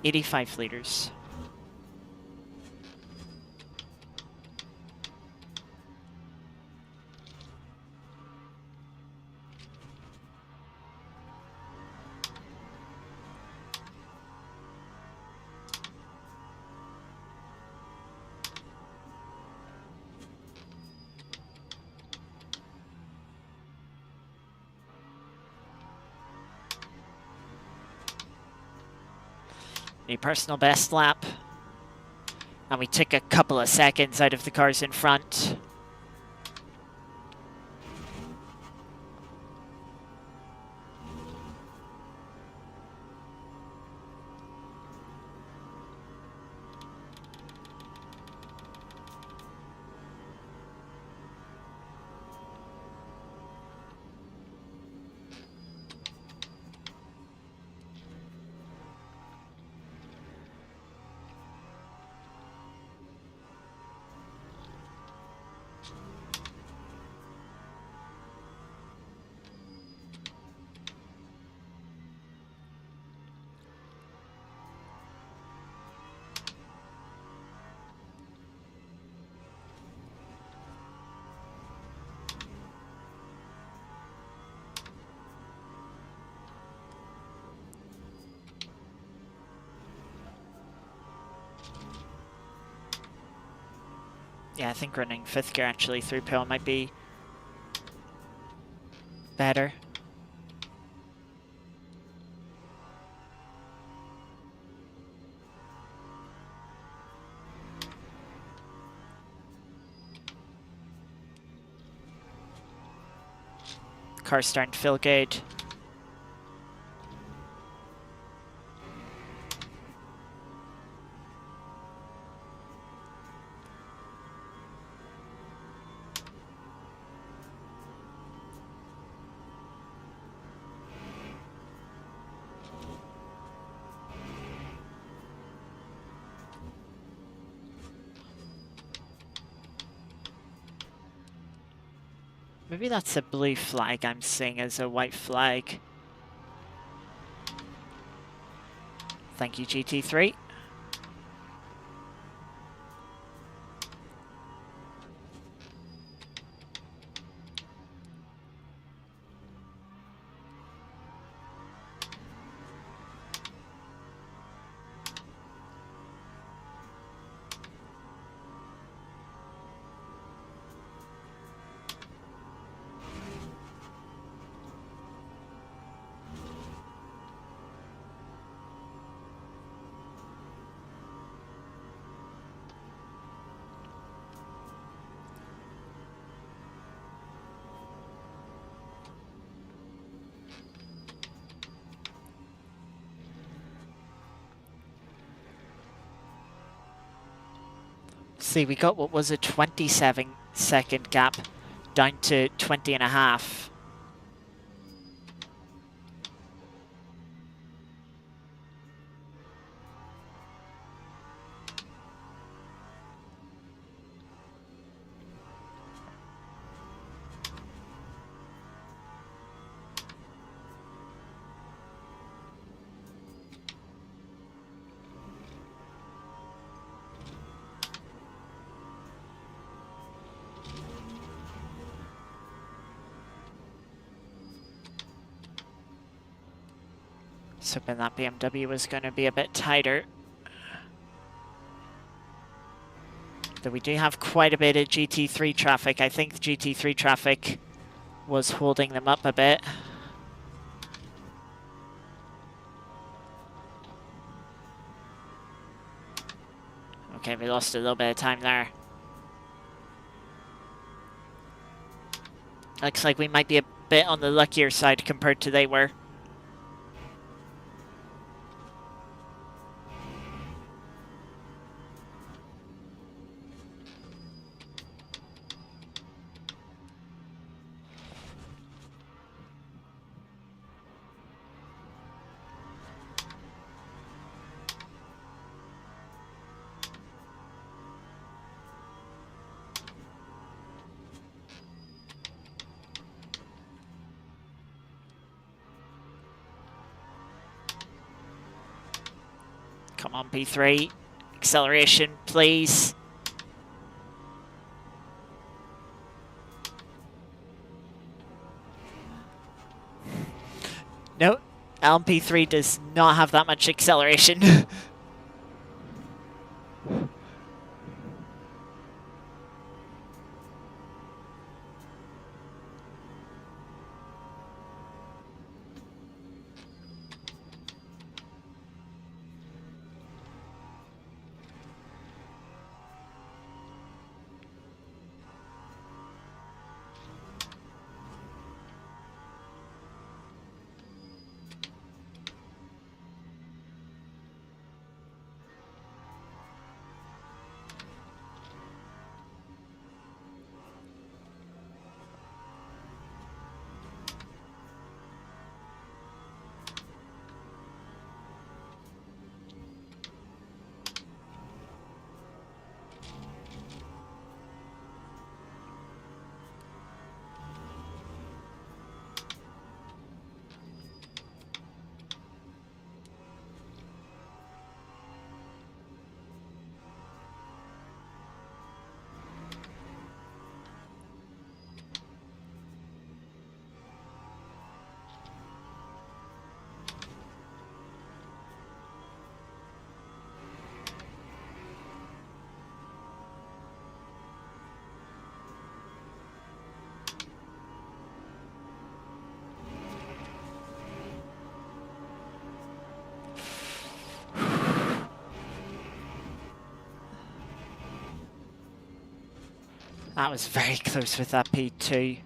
Speaker 1: $85 liters. New personal best lap. And we took a couple of seconds out of the cars in front. Yeah, I think running 5th gear actually through pill might be better. Car's starting to feel good. Maybe that's a blue flag I'm seeing as a white flag. Thank you, GT3. See, we got what was a 27-second gap down to 20 and a half. So that BMW was going to be a bit tighter. Though we do have quite a bit of GT3 traffic. I think the GT3 traffic was holding them up a bit. Okay, we lost a little bit of time there. Looks like we might be a bit on the luckier side compared to they were. Come on, P3. Acceleration, please. No, LMP3 does not have that much acceleration. That was very close with that P2.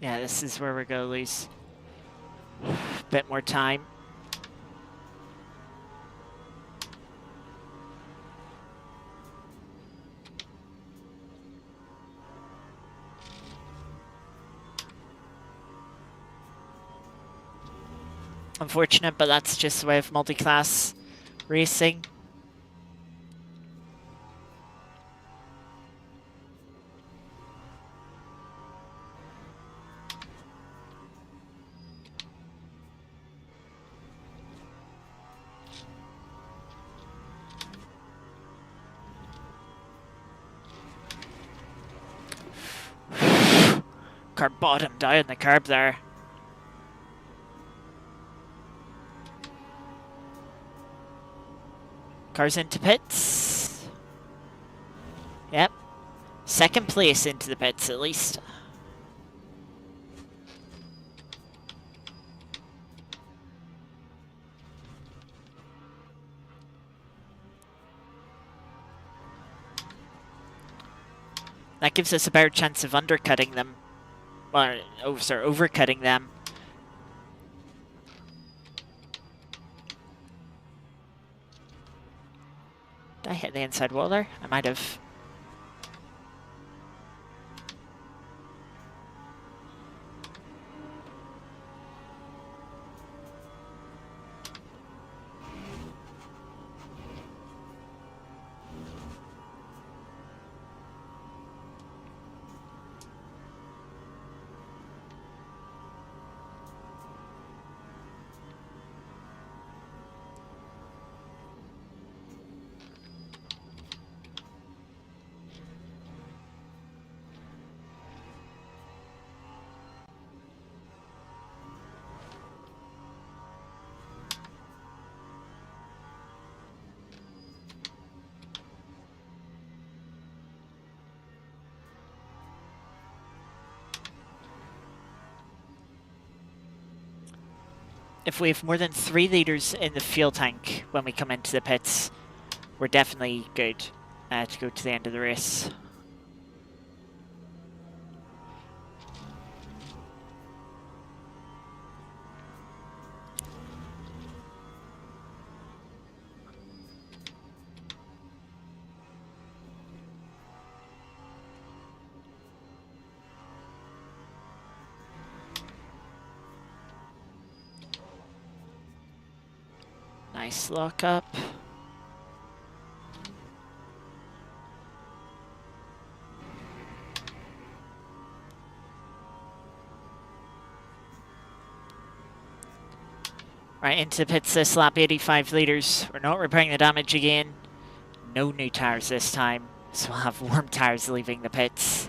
Speaker 1: Yeah, this is where we're going to lose a bit more time. Unfortunate, but that's just the way of multi-class racing. Car bottomed out in the curb there. Cars into pits. Yep. Second place into the pits, at least. That gives us a better chance of undercutting them. Or, oh, sorry, overcutting them. Did I hit the inside wall there? I might have. If we have more than 3 litres in the fuel tank when we come into the pits, we're definitely good to go to the end of the race. Nice lock up. Right, into the pits this lap, 85 litres. We're not repairing the damage again. No new tyres this time, so we'll have warm tyres leaving the pits.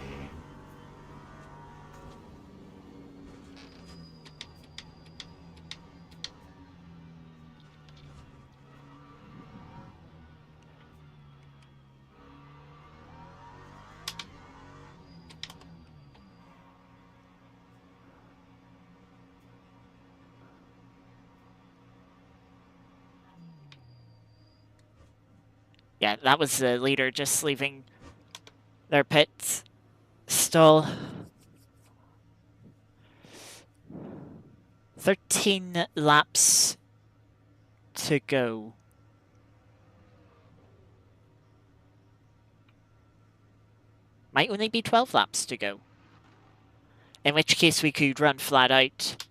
Speaker 1: Yeah, that was the leader just leaving their pits. Still 13 laps to go. Might only be 12 laps to go. In which case we could run flat out.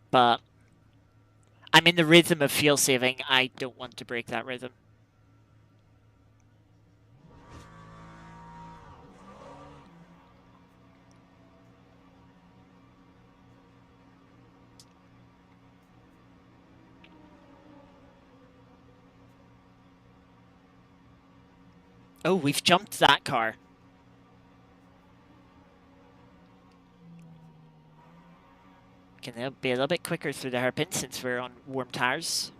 Speaker 1: But I'm in the rhythm of fuel saving. I don't want to break that rhythm. Oh, we've jumped that car. Can they be a little bit quicker through the hairpin since we're on warm tyres?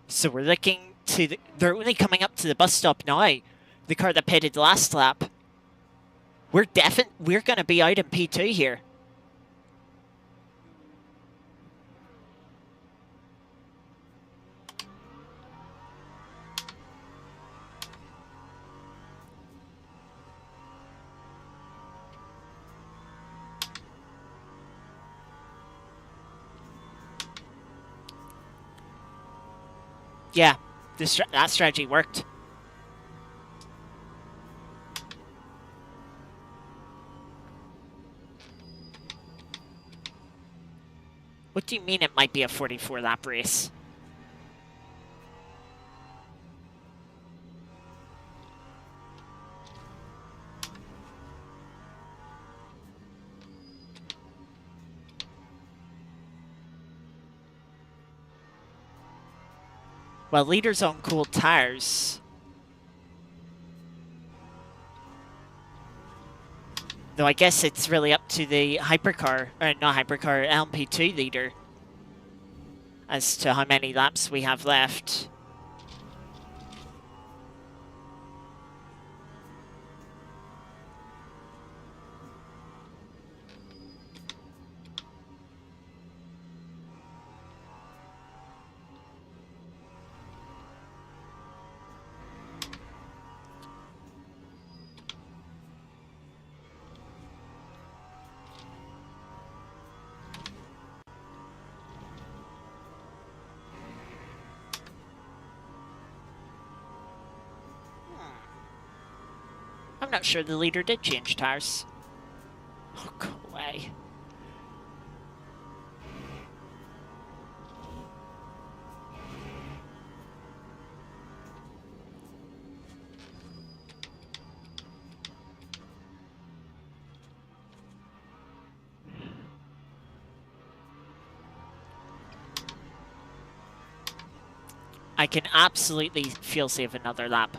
Speaker 1: So we're looking to they're only coming up to the bus stop now. The car that pitted last lap. We're going to be out in P2 here. Yeah, that strategy worked. What do you mean it might be a 44 lap race? Well, leaders on cooled tires. Though I guess it's really up to the hypercar, or not hypercar, LMP2 leader as to how many laps we have left. I'm not sure the leader did change tires. Oh, go away. I can absolutely feel safe another lap.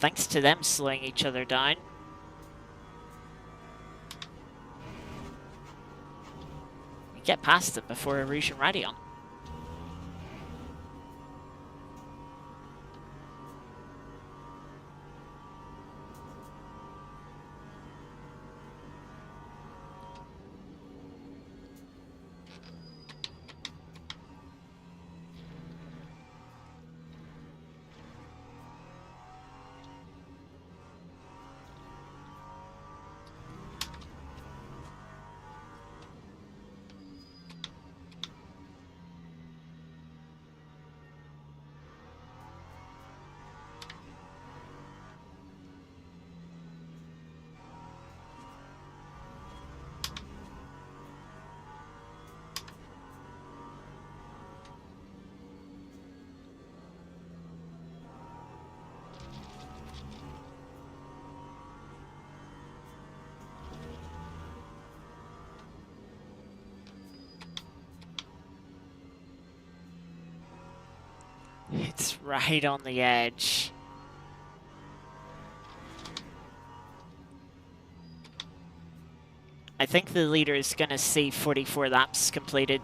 Speaker 1: Thanks to them slowing each other down. We get past them before a Rouge and Radion. It's right on the edge. I think the leader is going to see 44 laps completed.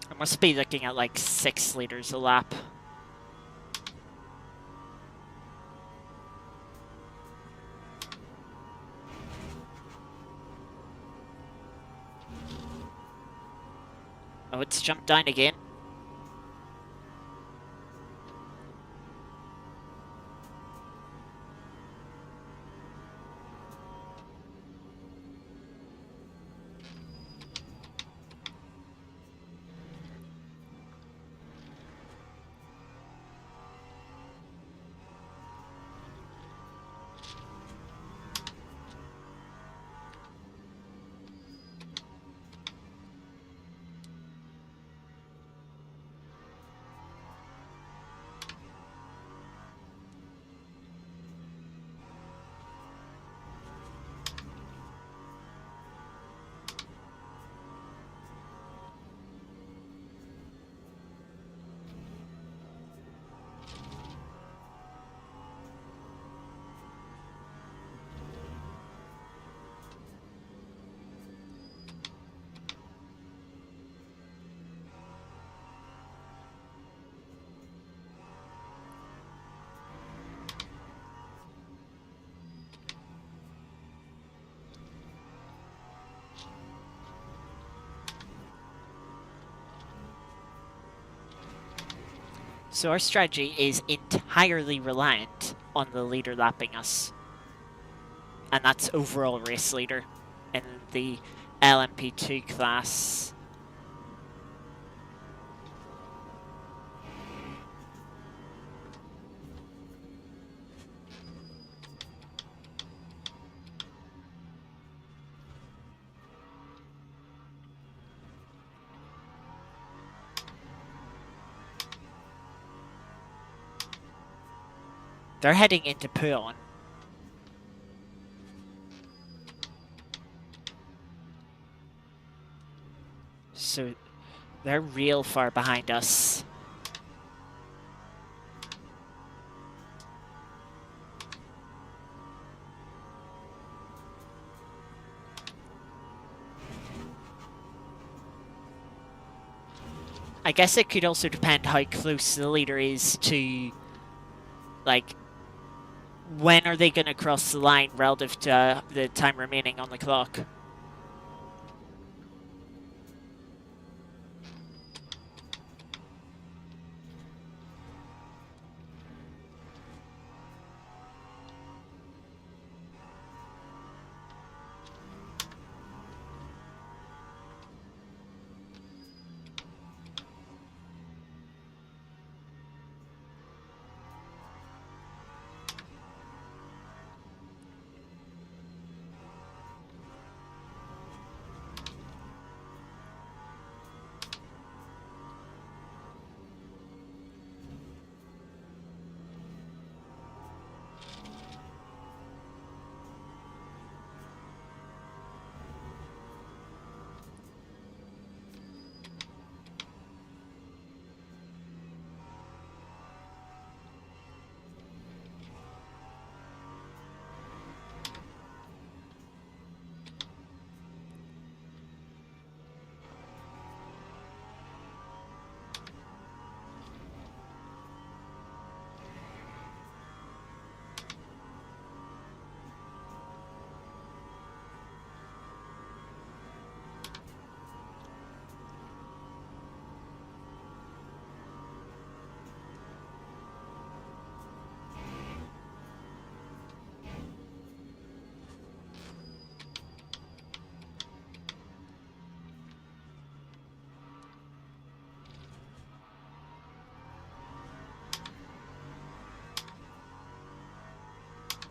Speaker 1: I must be looking at like 6 liters a lap. Oh, it's jumped down again. So our strategy is entirely reliant on the leader lapping us. And that's overall race leader in the LMP2 class. They're heading into Puon. So they're real far behind us. I guess it could also depend how close the leader is to, like, when are they going to cross the line relative to the time remaining on the clock.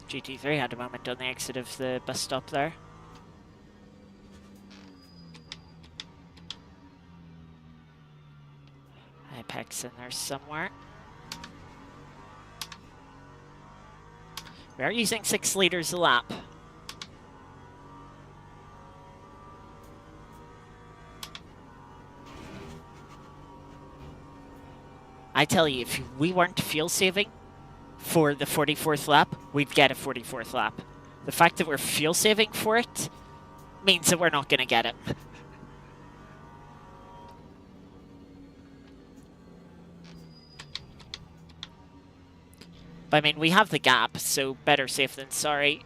Speaker 1: GT3 had a moment on the exit of the bus stop there. Apex in there somewhere. We are using 6 liters a lap. I tell you, if we weren't fuel saving for the 44th lap, we'd get a 44th lap. The fact that we're fuel saving for it means that we're not going to get it. But I mean, we have the gap, so better safe than sorry.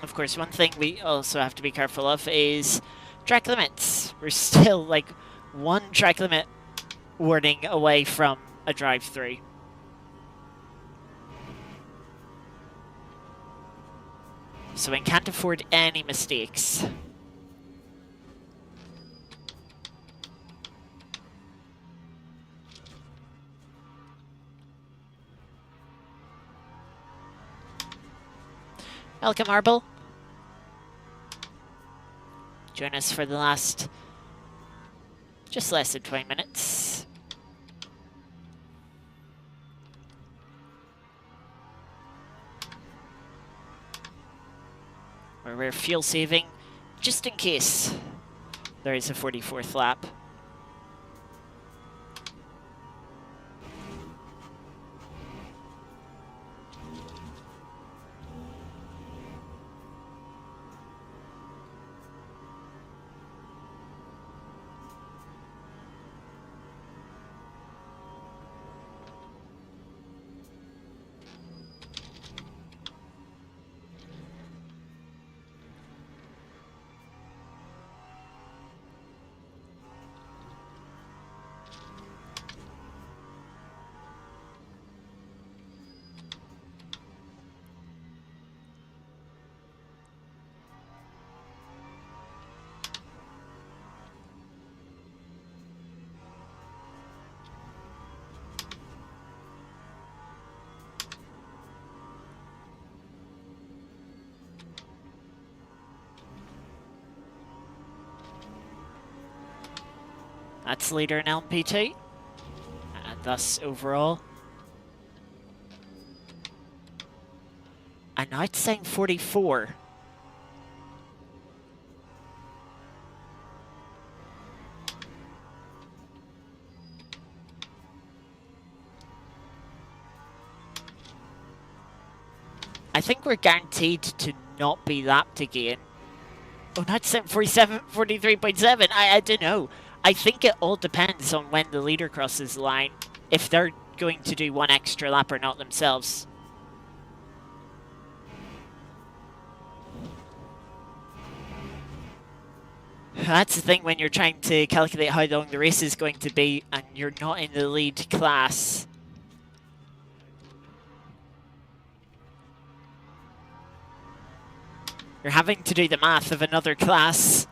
Speaker 1: Of course, one thing we also have to be careful of is track limits. We're still like 1 track limit warning away from a drive-through. So we can't afford any mistakes. Welcome, Marble. Join us for the last just less than 20 minutes. Where we're fuel saving just in case there is a 44th lap. That's leader in LMP2, and thus overall. And now it's saying 44. I think we're guaranteed to not be lapped again. Oh, not 47, 43.7. I don't know. I think it all depends on when the leader crosses the line, if they're going to do one extra lap or not themselves. That's the thing when you're trying to calculate how long the race is going to be and you're not in the lead class. You're having to do the math of another class.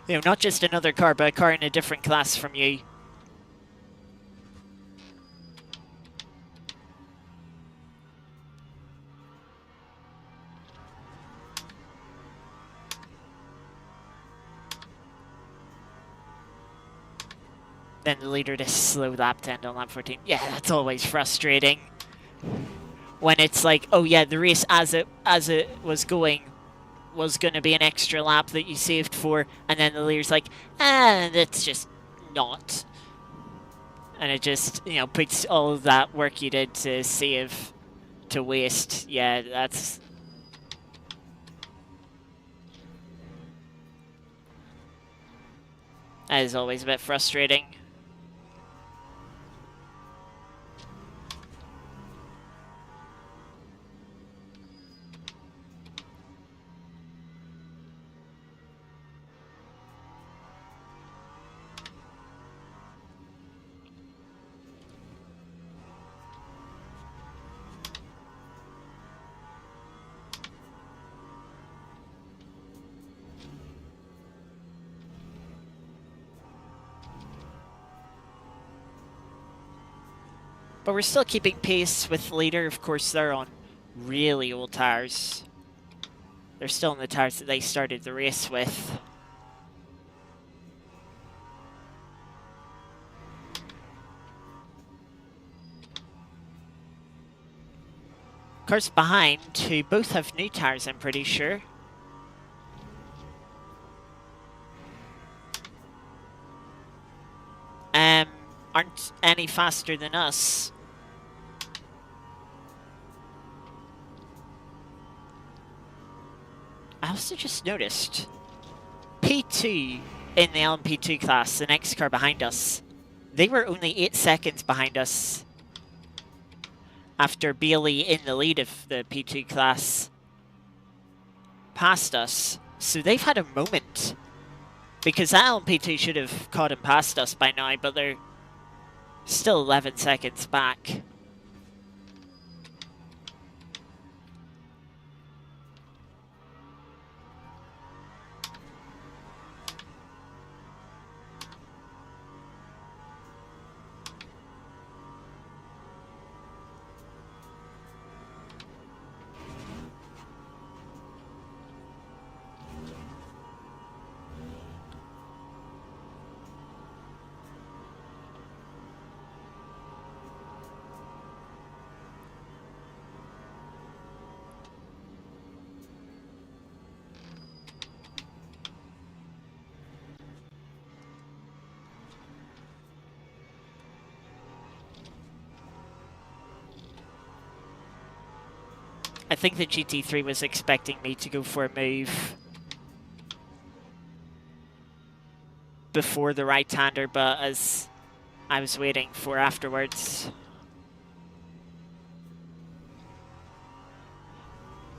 Speaker 1: You know, not just another car, but a car in a different class from you. Then the leader to slow lap to end on lap 14. Yeah, that's always frustrating. When it's like, oh yeah, the race as it was going was going to be an extra lap that you saved for, and then the leader's like, that's just not. And it just, you know, puts all of that work you did to save to waste. Yeah, that is always a bit frustrating. But we're still keeping pace with the leader. Of course, they're on really old tyres. They're still on the tyres that they started the race with. Cars behind, who both have new tyres, I'm pretty sure. Aren't any faster than us. I also just noticed P2 in the LMP2 class, the next car behind us, they were only 8 seconds behind us after Bailey in the lead of the P2 class passed us. So they've had a moment, because that LMP2 should have caught and passed us by now, but they're still 11 seconds back. think the GT3 was expecting me to go for a move before the right-hander, but as I was waiting for afterwards.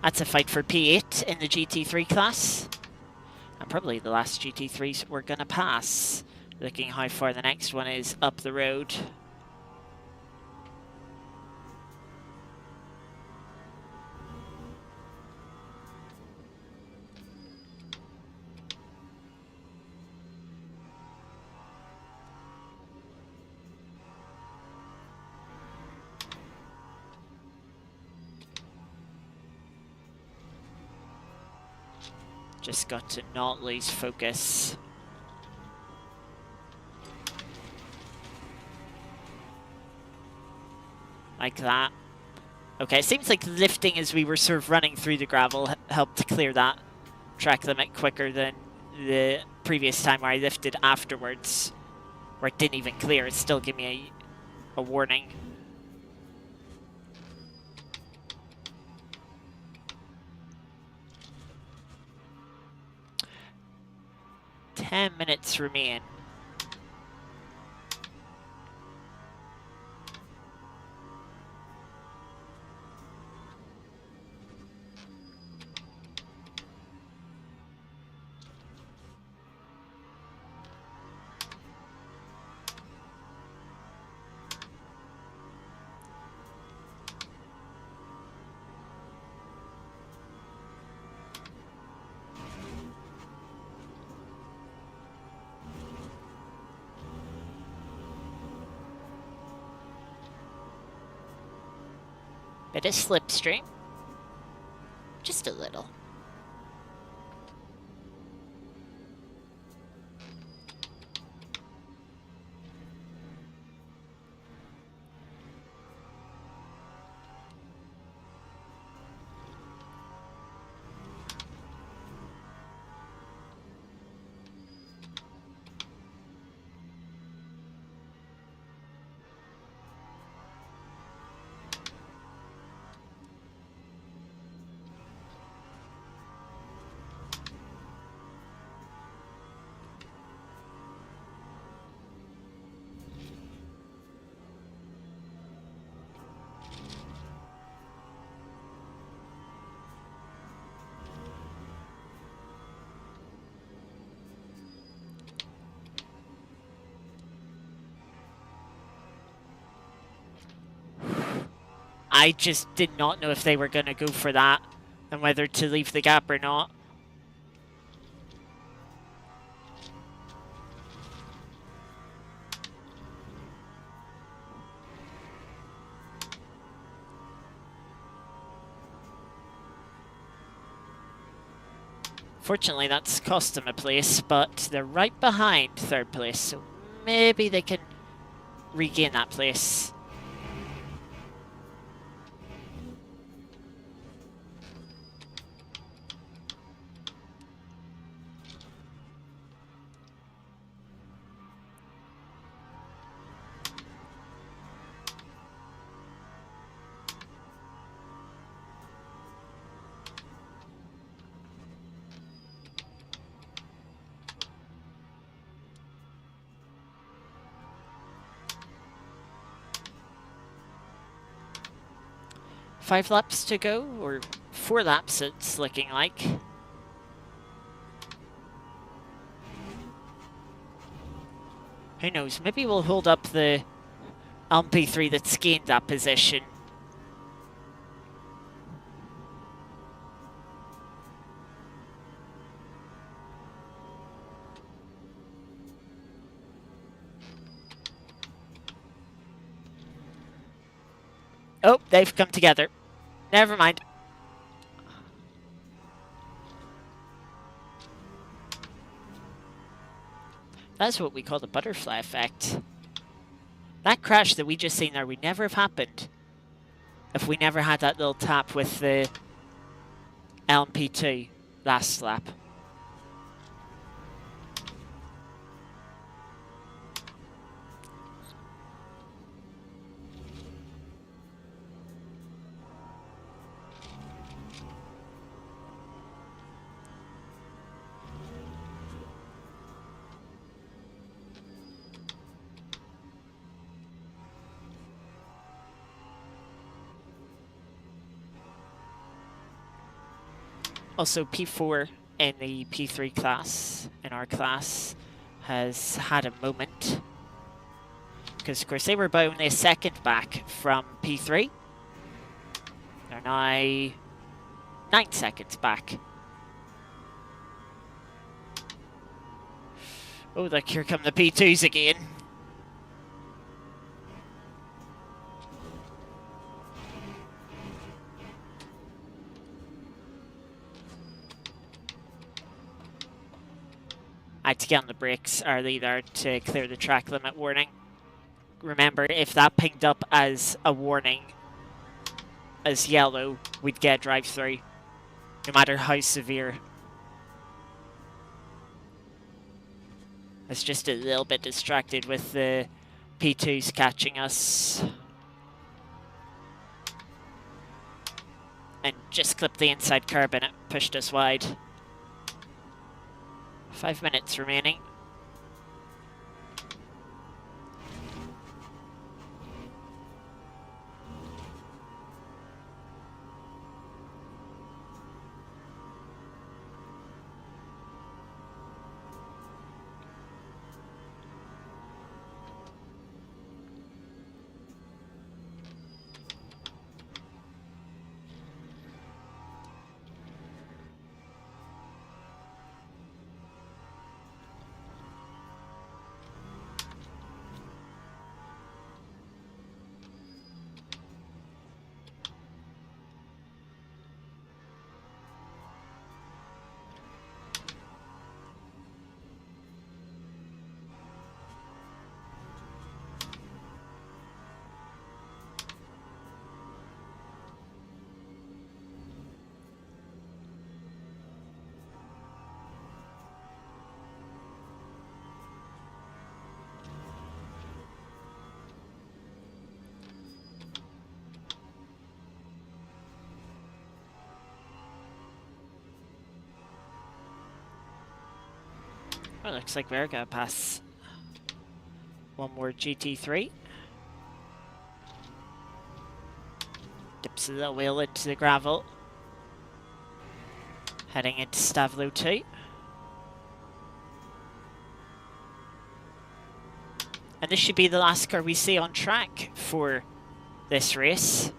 Speaker 1: That's a fight for P8 in the GT3 class. And probably the last GT3s we're going to pass. Looking how far the next one is up the road. Just got to not lose focus. Like that. Okay, it seems like lifting as we were sort of running through the gravel helped to clear that track limit quicker than the previous time where I lifted afterwards, where it didn't even clear. It still gave me a warning. Ten minutes remain. Bit of slipstream. Just a little. I just did not know if they were going to go for that and whether to leave the gap or not. Fortunately, that's cost them a place, but they're right behind third place, so maybe they can regain that place. Five laps to go, or 4 laps it's looking like. Who knows, maybe we'll hold up the LMP3 that's gained that position. Oh, they've come together. Never mind. That's what we call the butterfly effect. That crash that we just seen there would never have happened if we never had that little tap with the LMP2 last lap. Also, P4 in the P3 class, in our class, has had a moment. Because, of course, they were about only a second back from P3. They're now 9 seconds back. Oh, look, here come the P2s again. I had to get on the brakes early there to clear the track limit warning. Remember, if that pinged up as a warning, as yellow, we'd get drive-through, no matter how severe. I was just a little bit distracted with the P2s catching us. And just clipped the inside curb and it pushed us wide. 5 minutes remaining. Well, looks like we're going to pass one more GT3. Dips a little wheel into the gravel. Heading into Stavlo 2. And this should be the last car we see on track for this race.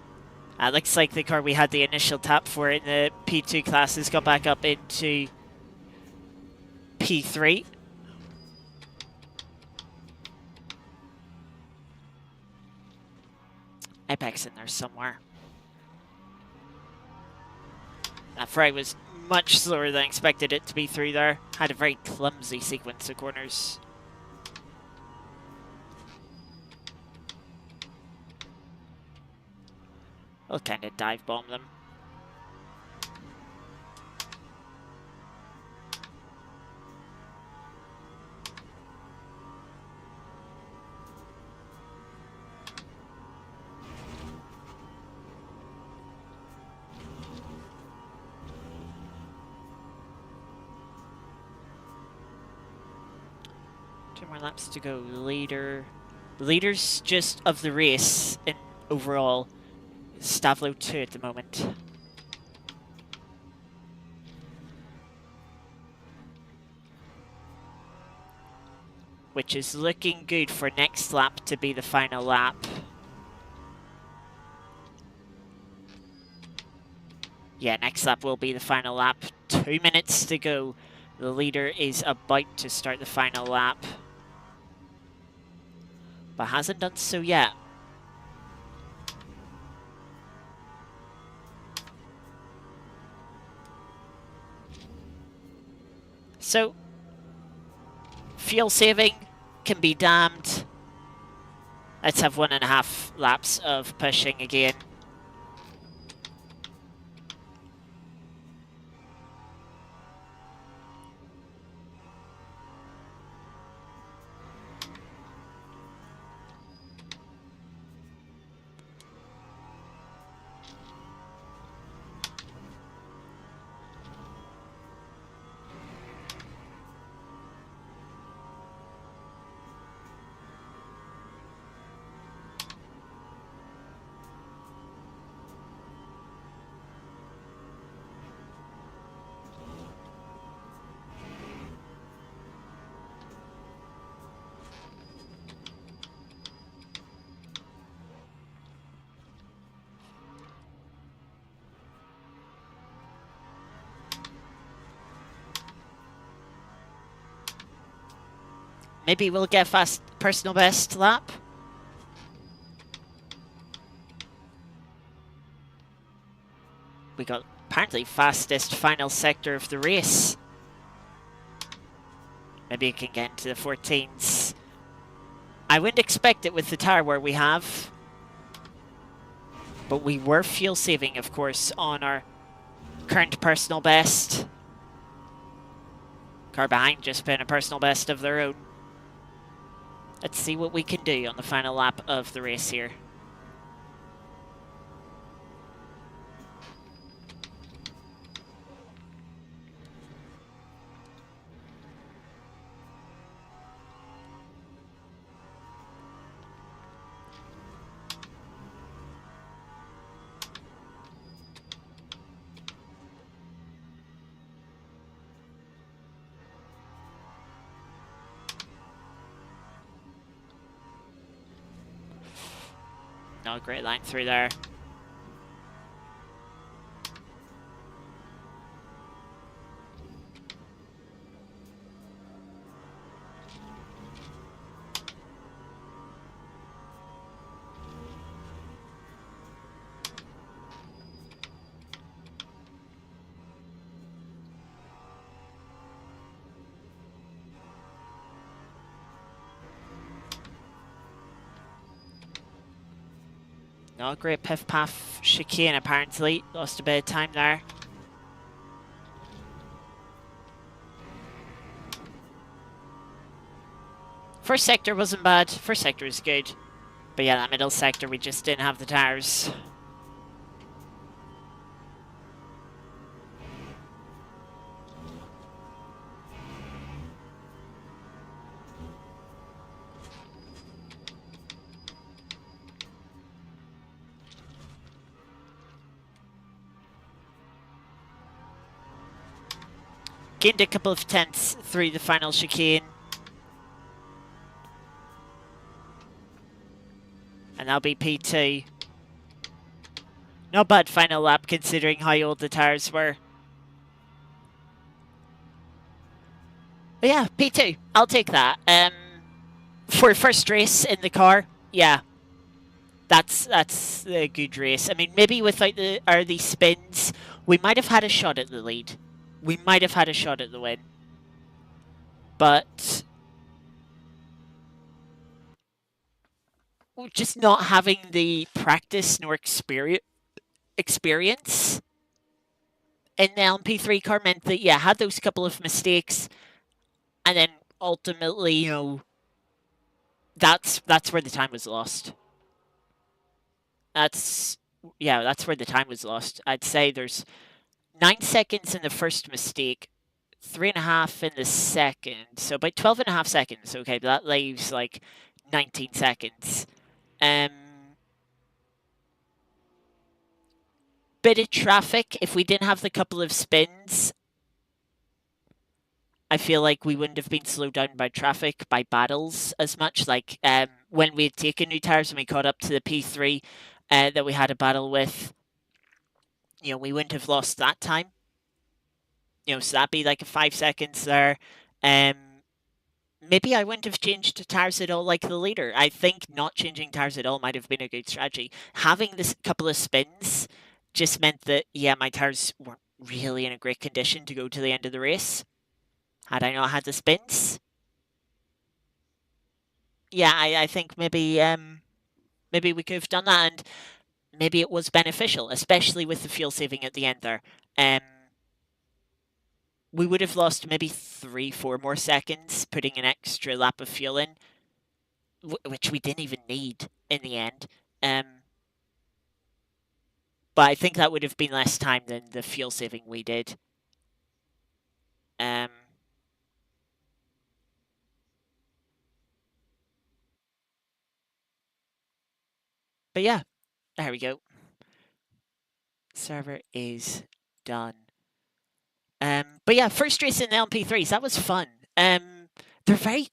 Speaker 1: Looks like the car we had the initial tap for in the P2 class has got back up into P3. Apex in there somewhere. That fray was much slower than I expected it to be through there. Had a very clumsy sequence of corners. I'll kind of dive bomb them. Two more laps to go. The leaders just of the race in overall Stavlo 2 at the moment. Which is looking good for next lap to be the final lap. Yeah, next lap will be the final lap. 2 minutes to go. The leader is about to start the final lap, but hasn't done so yet. So, fuel saving can be damned. Let's have 1.5 laps of pushing again. Maybe we'll get fast personal best lap. We got apparently fastest final sector of the race. Maybe it can get into the 14s. I wouldn't expect it with the tyre wear we have. But we were fuel saving, of course, on our current personal best. Car behind just put in a personal best of their own. Let's see what we can do on the final lap of the race here. No, great line through there. No, great piff-paff chicane apparently. Lost a bit of time there. First sector wasn't bad. First sector was good. But yeah, that middle sector, we just didn't have the tires. Gained a couple of tenths through the final chicane. And that'll be P2. Not bad final lap considering how old the tyres were. But yeah, P2. I'll take that. For first race in the car, yeah. That's a good race. I mean, maybe without the spins, we might have had a shot at the lead. We might have had a shot at the win. But just not having the practice nor experience in the LMP3 car meant that, yeah, had those couple of mistakes, and then ultimately, you know, that's where the time was lost. That's where the time was lost. I'd say there's 9 seconds in the first mistake, 3.5 in the second, so about 12.5 seconds. Okay, that leaves like 19 seconds. Bit of traffic. If we didn't have the couple of spins, I feel like we wouldn't have been slowed down by traffic, by battles as much. Like when we had taken new tires and we caught up to the P3 that we had a battle with, you know, we wouldn't have lost that time. You know, so that'd be like a 5 seconds there. Maybe I wouldn't have changed tires at all like the leader. I think not changing tires at all might have been a good strategy. Having this couple of spins just meant that, yeah, my tires weren't really in a great condition to go to the end of the race. Had I not had the spins, yeah, I think maybe we could have done that, and maybe it was beneficial, especially with the fuel saving at the end there. We would have lost maybe 3-4 more seconds putting an extra lap of fuel in, which we didn't even need in the end. But I think that would have been less time than the fuel saving we did. But yeah, there we go. Server is done. But yeah, first race in the LMP3s, that was fun. They're very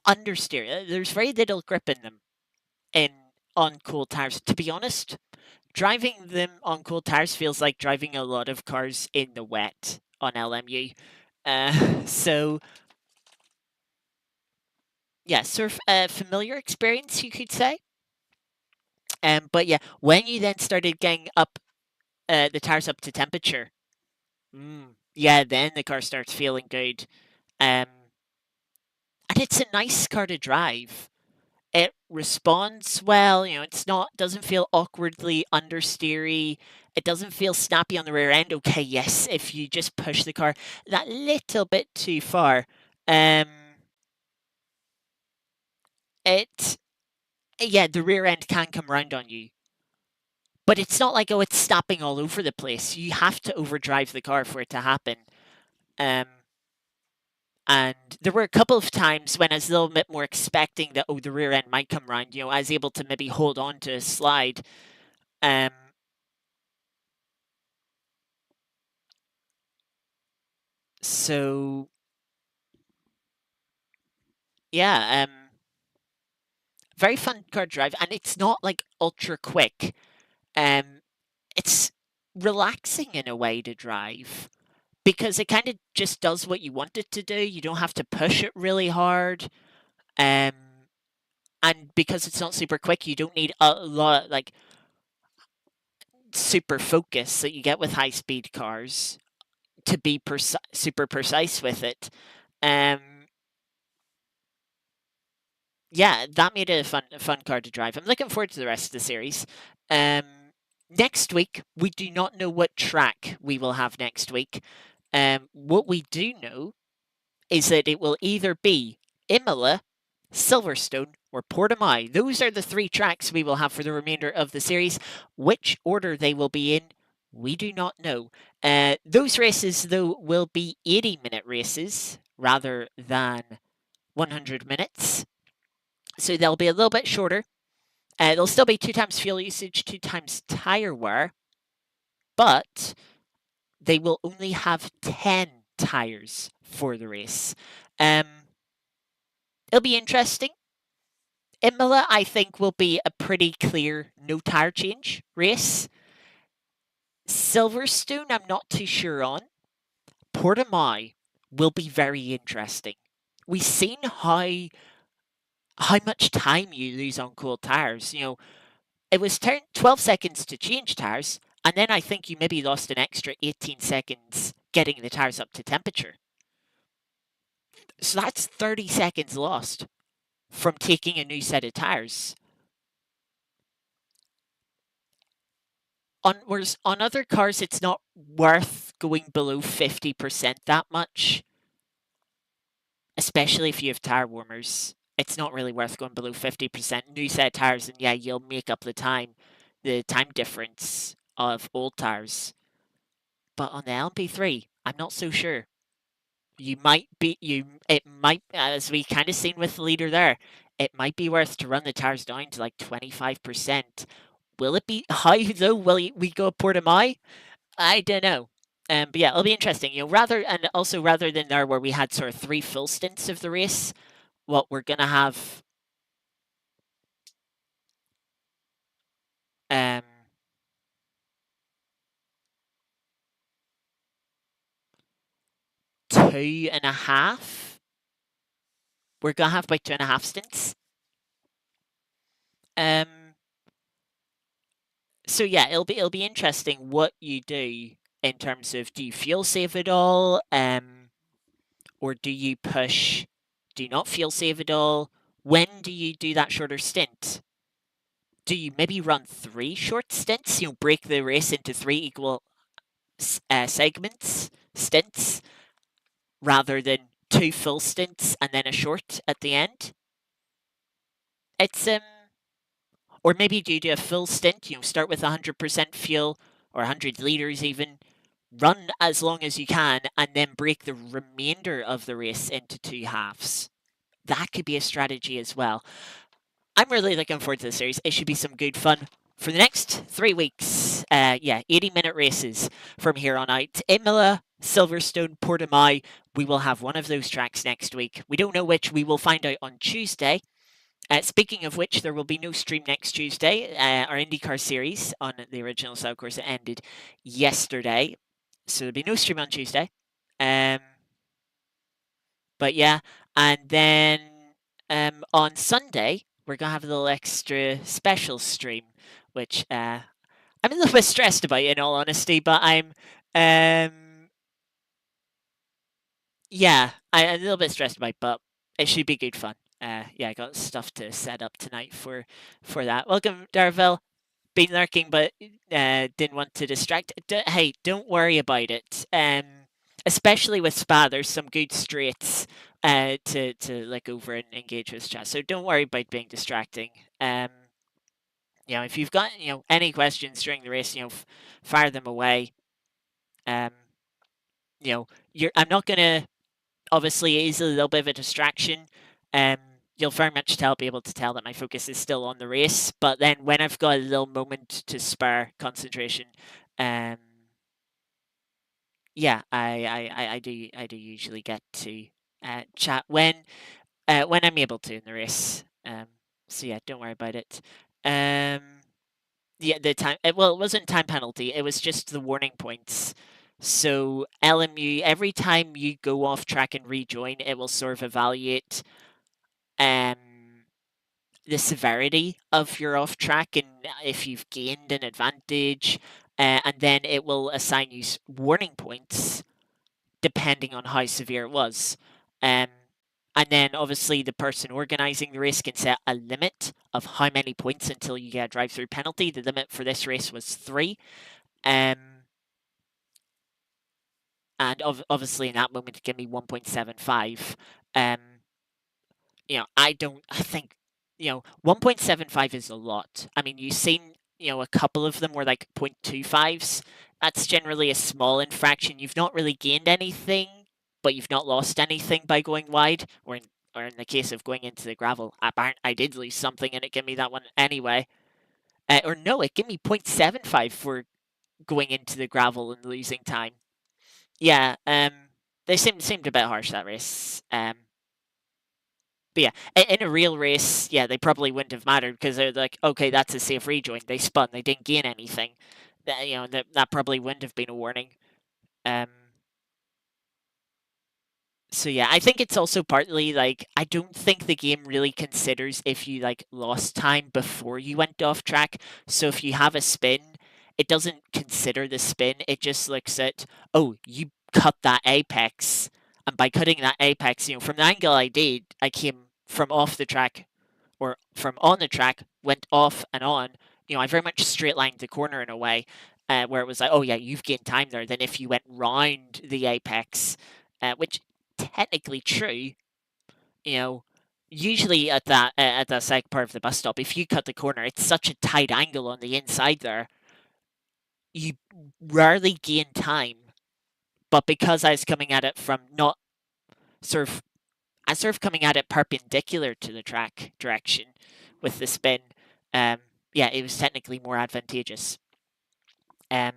Speaker 1: understeer. There's very little grip in them on cold tires. To be honest, driving them on cold tires feels like driving a lot of cars in the wet on LMU. So yeah, sort of a familiar experience, you could say. But yeah, when you then started getting up the tires up to temperature, yeah, then the car starts feeling good. Um, and it's a nice car to drive. It responds well. It's not doesn't feel awkwardly understeery. It doesn't feel snappy on the rear end. Okay, yes, if you just push the car that little bit too far, um, it yeah, the rear end can come round on you. But it's not like, oh, it's stopping all over the place. You have to overdrive the car for it to happen. Um, and there were a couple of times when I was a little bit more expecting that, oh, the rear end might come round. I was able to maybe hold on to a slide. Um, so yeah, very fun car drive, and it's not like ultra quick. Um, it's relaxing in a way to drive because it kind of just does what you want it to do. You don't have to push it really hard. Um, and because it's not super quick, you don't need a lot like super focus that you get with high speed cars to be super precise with it. Um, yeah, that made it a fun car to drive. I'm looking forward to the rest of the series. Um, Next week, we do not know what track we will have next week. What we do know is that it will either be Imola, Silverstone, or Portimao. Those are the three tracks we will have for the remainder of the series. Which order they will be in, we do not know. Those races, though, will be 80-minute races rather than 100 minutes. So they'll be a little bit shorter. They'll still be 2 times fuel usage, 2 times tyre wear, but they will only have 10 tyres for the race. It'll be interesting. Imola, I think, will be a pretty clear no tyre change race. Silverstone, I'm not too sure on. Portimao will be very interesting. We've seen how much time you lose on cold tyres. It was 12 seconds to change tyres, and then I think you maybe lost an extra 18 seconds getting the tyres up to temperature. So that's 30 seconds lost from taking a new set of tyres. Whereas on other cars, it's not worth going below 50% that much, especially if you have tyre warmers. It's not really worth going below 50% new set of tyres, and yeah, you'll make up the time difference of old tyres. But on the LMP3, I'm not so sure. It might, as we kind of seen with the leader there, it might be worth to run the tires down to like 25%. Will it be high though? Will we go Portimao? I don't know. But yeah, it'll be interesting. Rather than there where we had sort of 3 full stints of the race, what we're gonna have, um, 2.5. We're gonna have about 2.5 stints. Um, so yeah, it'll be interesting what you do in terms of, do you fuel save at all, or do you push? Do you not fuel save at all? When do you do that shorter stint? Do you maybe run 3 short stints? Break the race into 3 equal stints, rather than 2 full stints and then a short at the end. It's Or maybe do you do a full stint? Start with 100% fuel or 100 liters even. Run as long as you can and then break the remainder of the race into 2 halves. That could be a strategy as well. I'm really looking forward to the series. It should be some good fun for the next 3 weeks. 80-minute races from here on out. Imola, Silverstone, Portimao. We will have one of those tracks next week. We don't know which. We will find out on Tuesday. Speaking of which, there will be no stream next Tuesday. Our IndyCar series on the original style course ended yesterday, so there'll be no stream on Tuesday. But yeah, and then on Sunday, we're going to have a little extra special stream, which I'm a little bit stressed about, in all honesty, but um, yeah, I'm a little bit stressed about, but it should be good fun. Yeah, I got stuff to set up tonight for that. Welcome, Darville. Been lurking, but didn't want to distract. Hey, don't worry about it. Especially with Spa, there's some good straights to like over and engage with chat. So don't worry about being distracting. If you've got any questions during the race, fire them away. Um, I'm not gonna. Obviously, it is a little bit of a distraction. Um, you'll very much be able to tell that my focus is still on the race. But then when I've got a little moment to spare concentration, um, yeah, I do usually get to chat when I'm able to in the race. So yeah, don't worry about it. Yeah, the time. Well, it wasn't time penalty. It was just the warning points. So LMU, every time you go off track and rejoin, it will sort of evaluate um the severity of your off track and if you've gained an advantage, and then it will assign you warning points depending on how severe it was. Um, and then obviously the person organising the race can set a limit of how many points until you get a drive-through penalty. The limit for this race was 3. Um, and obviously in that moment, give me 1.75. Um, I think, 1.75 is a lot. I mean, you've seen, a couple of them were like 0.25s. That's generally a small infraction. You've not really gained anything, but you've not lost anything by going wide. Or in the case of going into the gravel, I did lose something and it gave me that one anyway. Or no, it gave me 0.75 for going into the gravel and losing time. Yeah, they seemed a bit harsh that race. But yeah, in a real race, yeah, they probably wouldn't have mattered because they're like, okay, that's a safe rejoin. They spun, they didn't gain anything. That probably wouldn't have been a warning. Um, so yeah, I think it's also partly like I don't think the game really considers if you like lost time before you went off track. So if you have a spin, it doesn't consider the spin. It just looks at, oh, you cut that apex, and by cutting that apex, from the angle I did, I came from off the track or from on the track, went off and on. I very much straight lined the corner in a way where it was like, oh yeah, you've gained time there. Than if you went round the apex, which technically true. You know, usually at that second part of the bus stop, if you cut the corner, it's such a tight angle on the inside there. You rarely gain time, but because I was coming at it from not sort of I was sort of coming at it perpendicular to the track direction with the spin. Um, yeah, it was technically more advantageous. Um,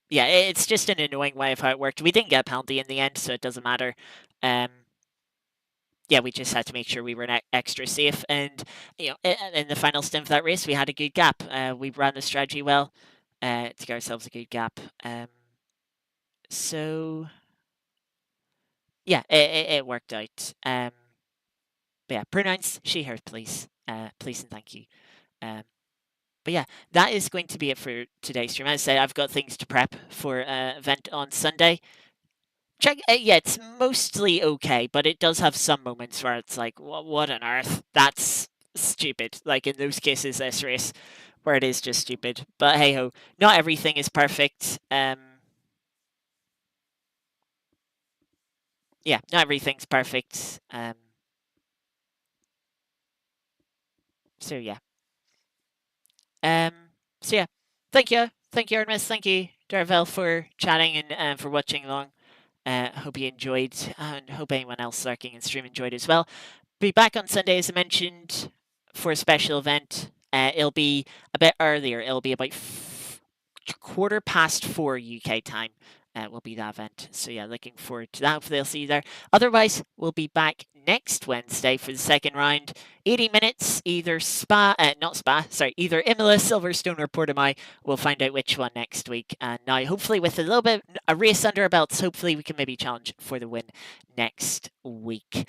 Speaker 1: yeah, it's just an annoying way of how it worked. We didn't get a penalty in the end, so it doesn't matter. Yeah, we just had to make sure we were extra safe. And in the final stint of that race, we had a good gap. We ran the strategy well to get ourselves a good gap. So yeah, it worked out. But yeah, pronouns she her, please. Please and thank you. But yeah, that is going to be it for today's stream. As I said, I've got things to prep for event on Sunday. Yeah, it's mostly okay, but it does have some moments where it's like, what on earth? That's stupid. Like in those cases, this race, where it is just stupid. But hey ho, not everything is perfect. Yeah, not everything's perfect. So yeah. Um. So yeah, thank you, Artemis, thank you, Darvel, for chatting and for watching along. Hope you enjoyed, and hope anyone else lurking and stream enjoyed as well. Be back on Sunday, as I mentioned, for a special event. It'll be a bit earlier. It'll be about 4:15 UK time. Will be that event. So yeah, looking forward to that. Hopefully I'll see you there. Otherwise, we'll be back next Wednesday for the second round. 80 minutes, either either Imola, Silverstone, or Portimao. We'll find out which one next week. And now, hopefully, with a little bit a race under our belts, hopefully we can maybe challenge for the win next week.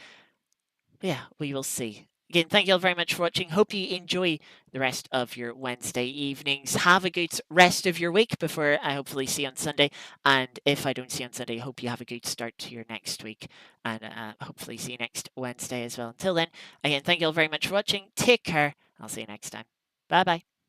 Speaker 1: Yeah, we will see. Again, thank you all very much for watching. Hope you enjoy the rest of your Wednesday evenings. Have a good rest of your week before I hopefully see you on Sunday. And if I don't see you on Sunday, I hope you have a good start to your next week. And hopefully see you next Wednesday as well. Until then, again, thank you all very much for watching. Take care. I'll see you next time. Bye bye.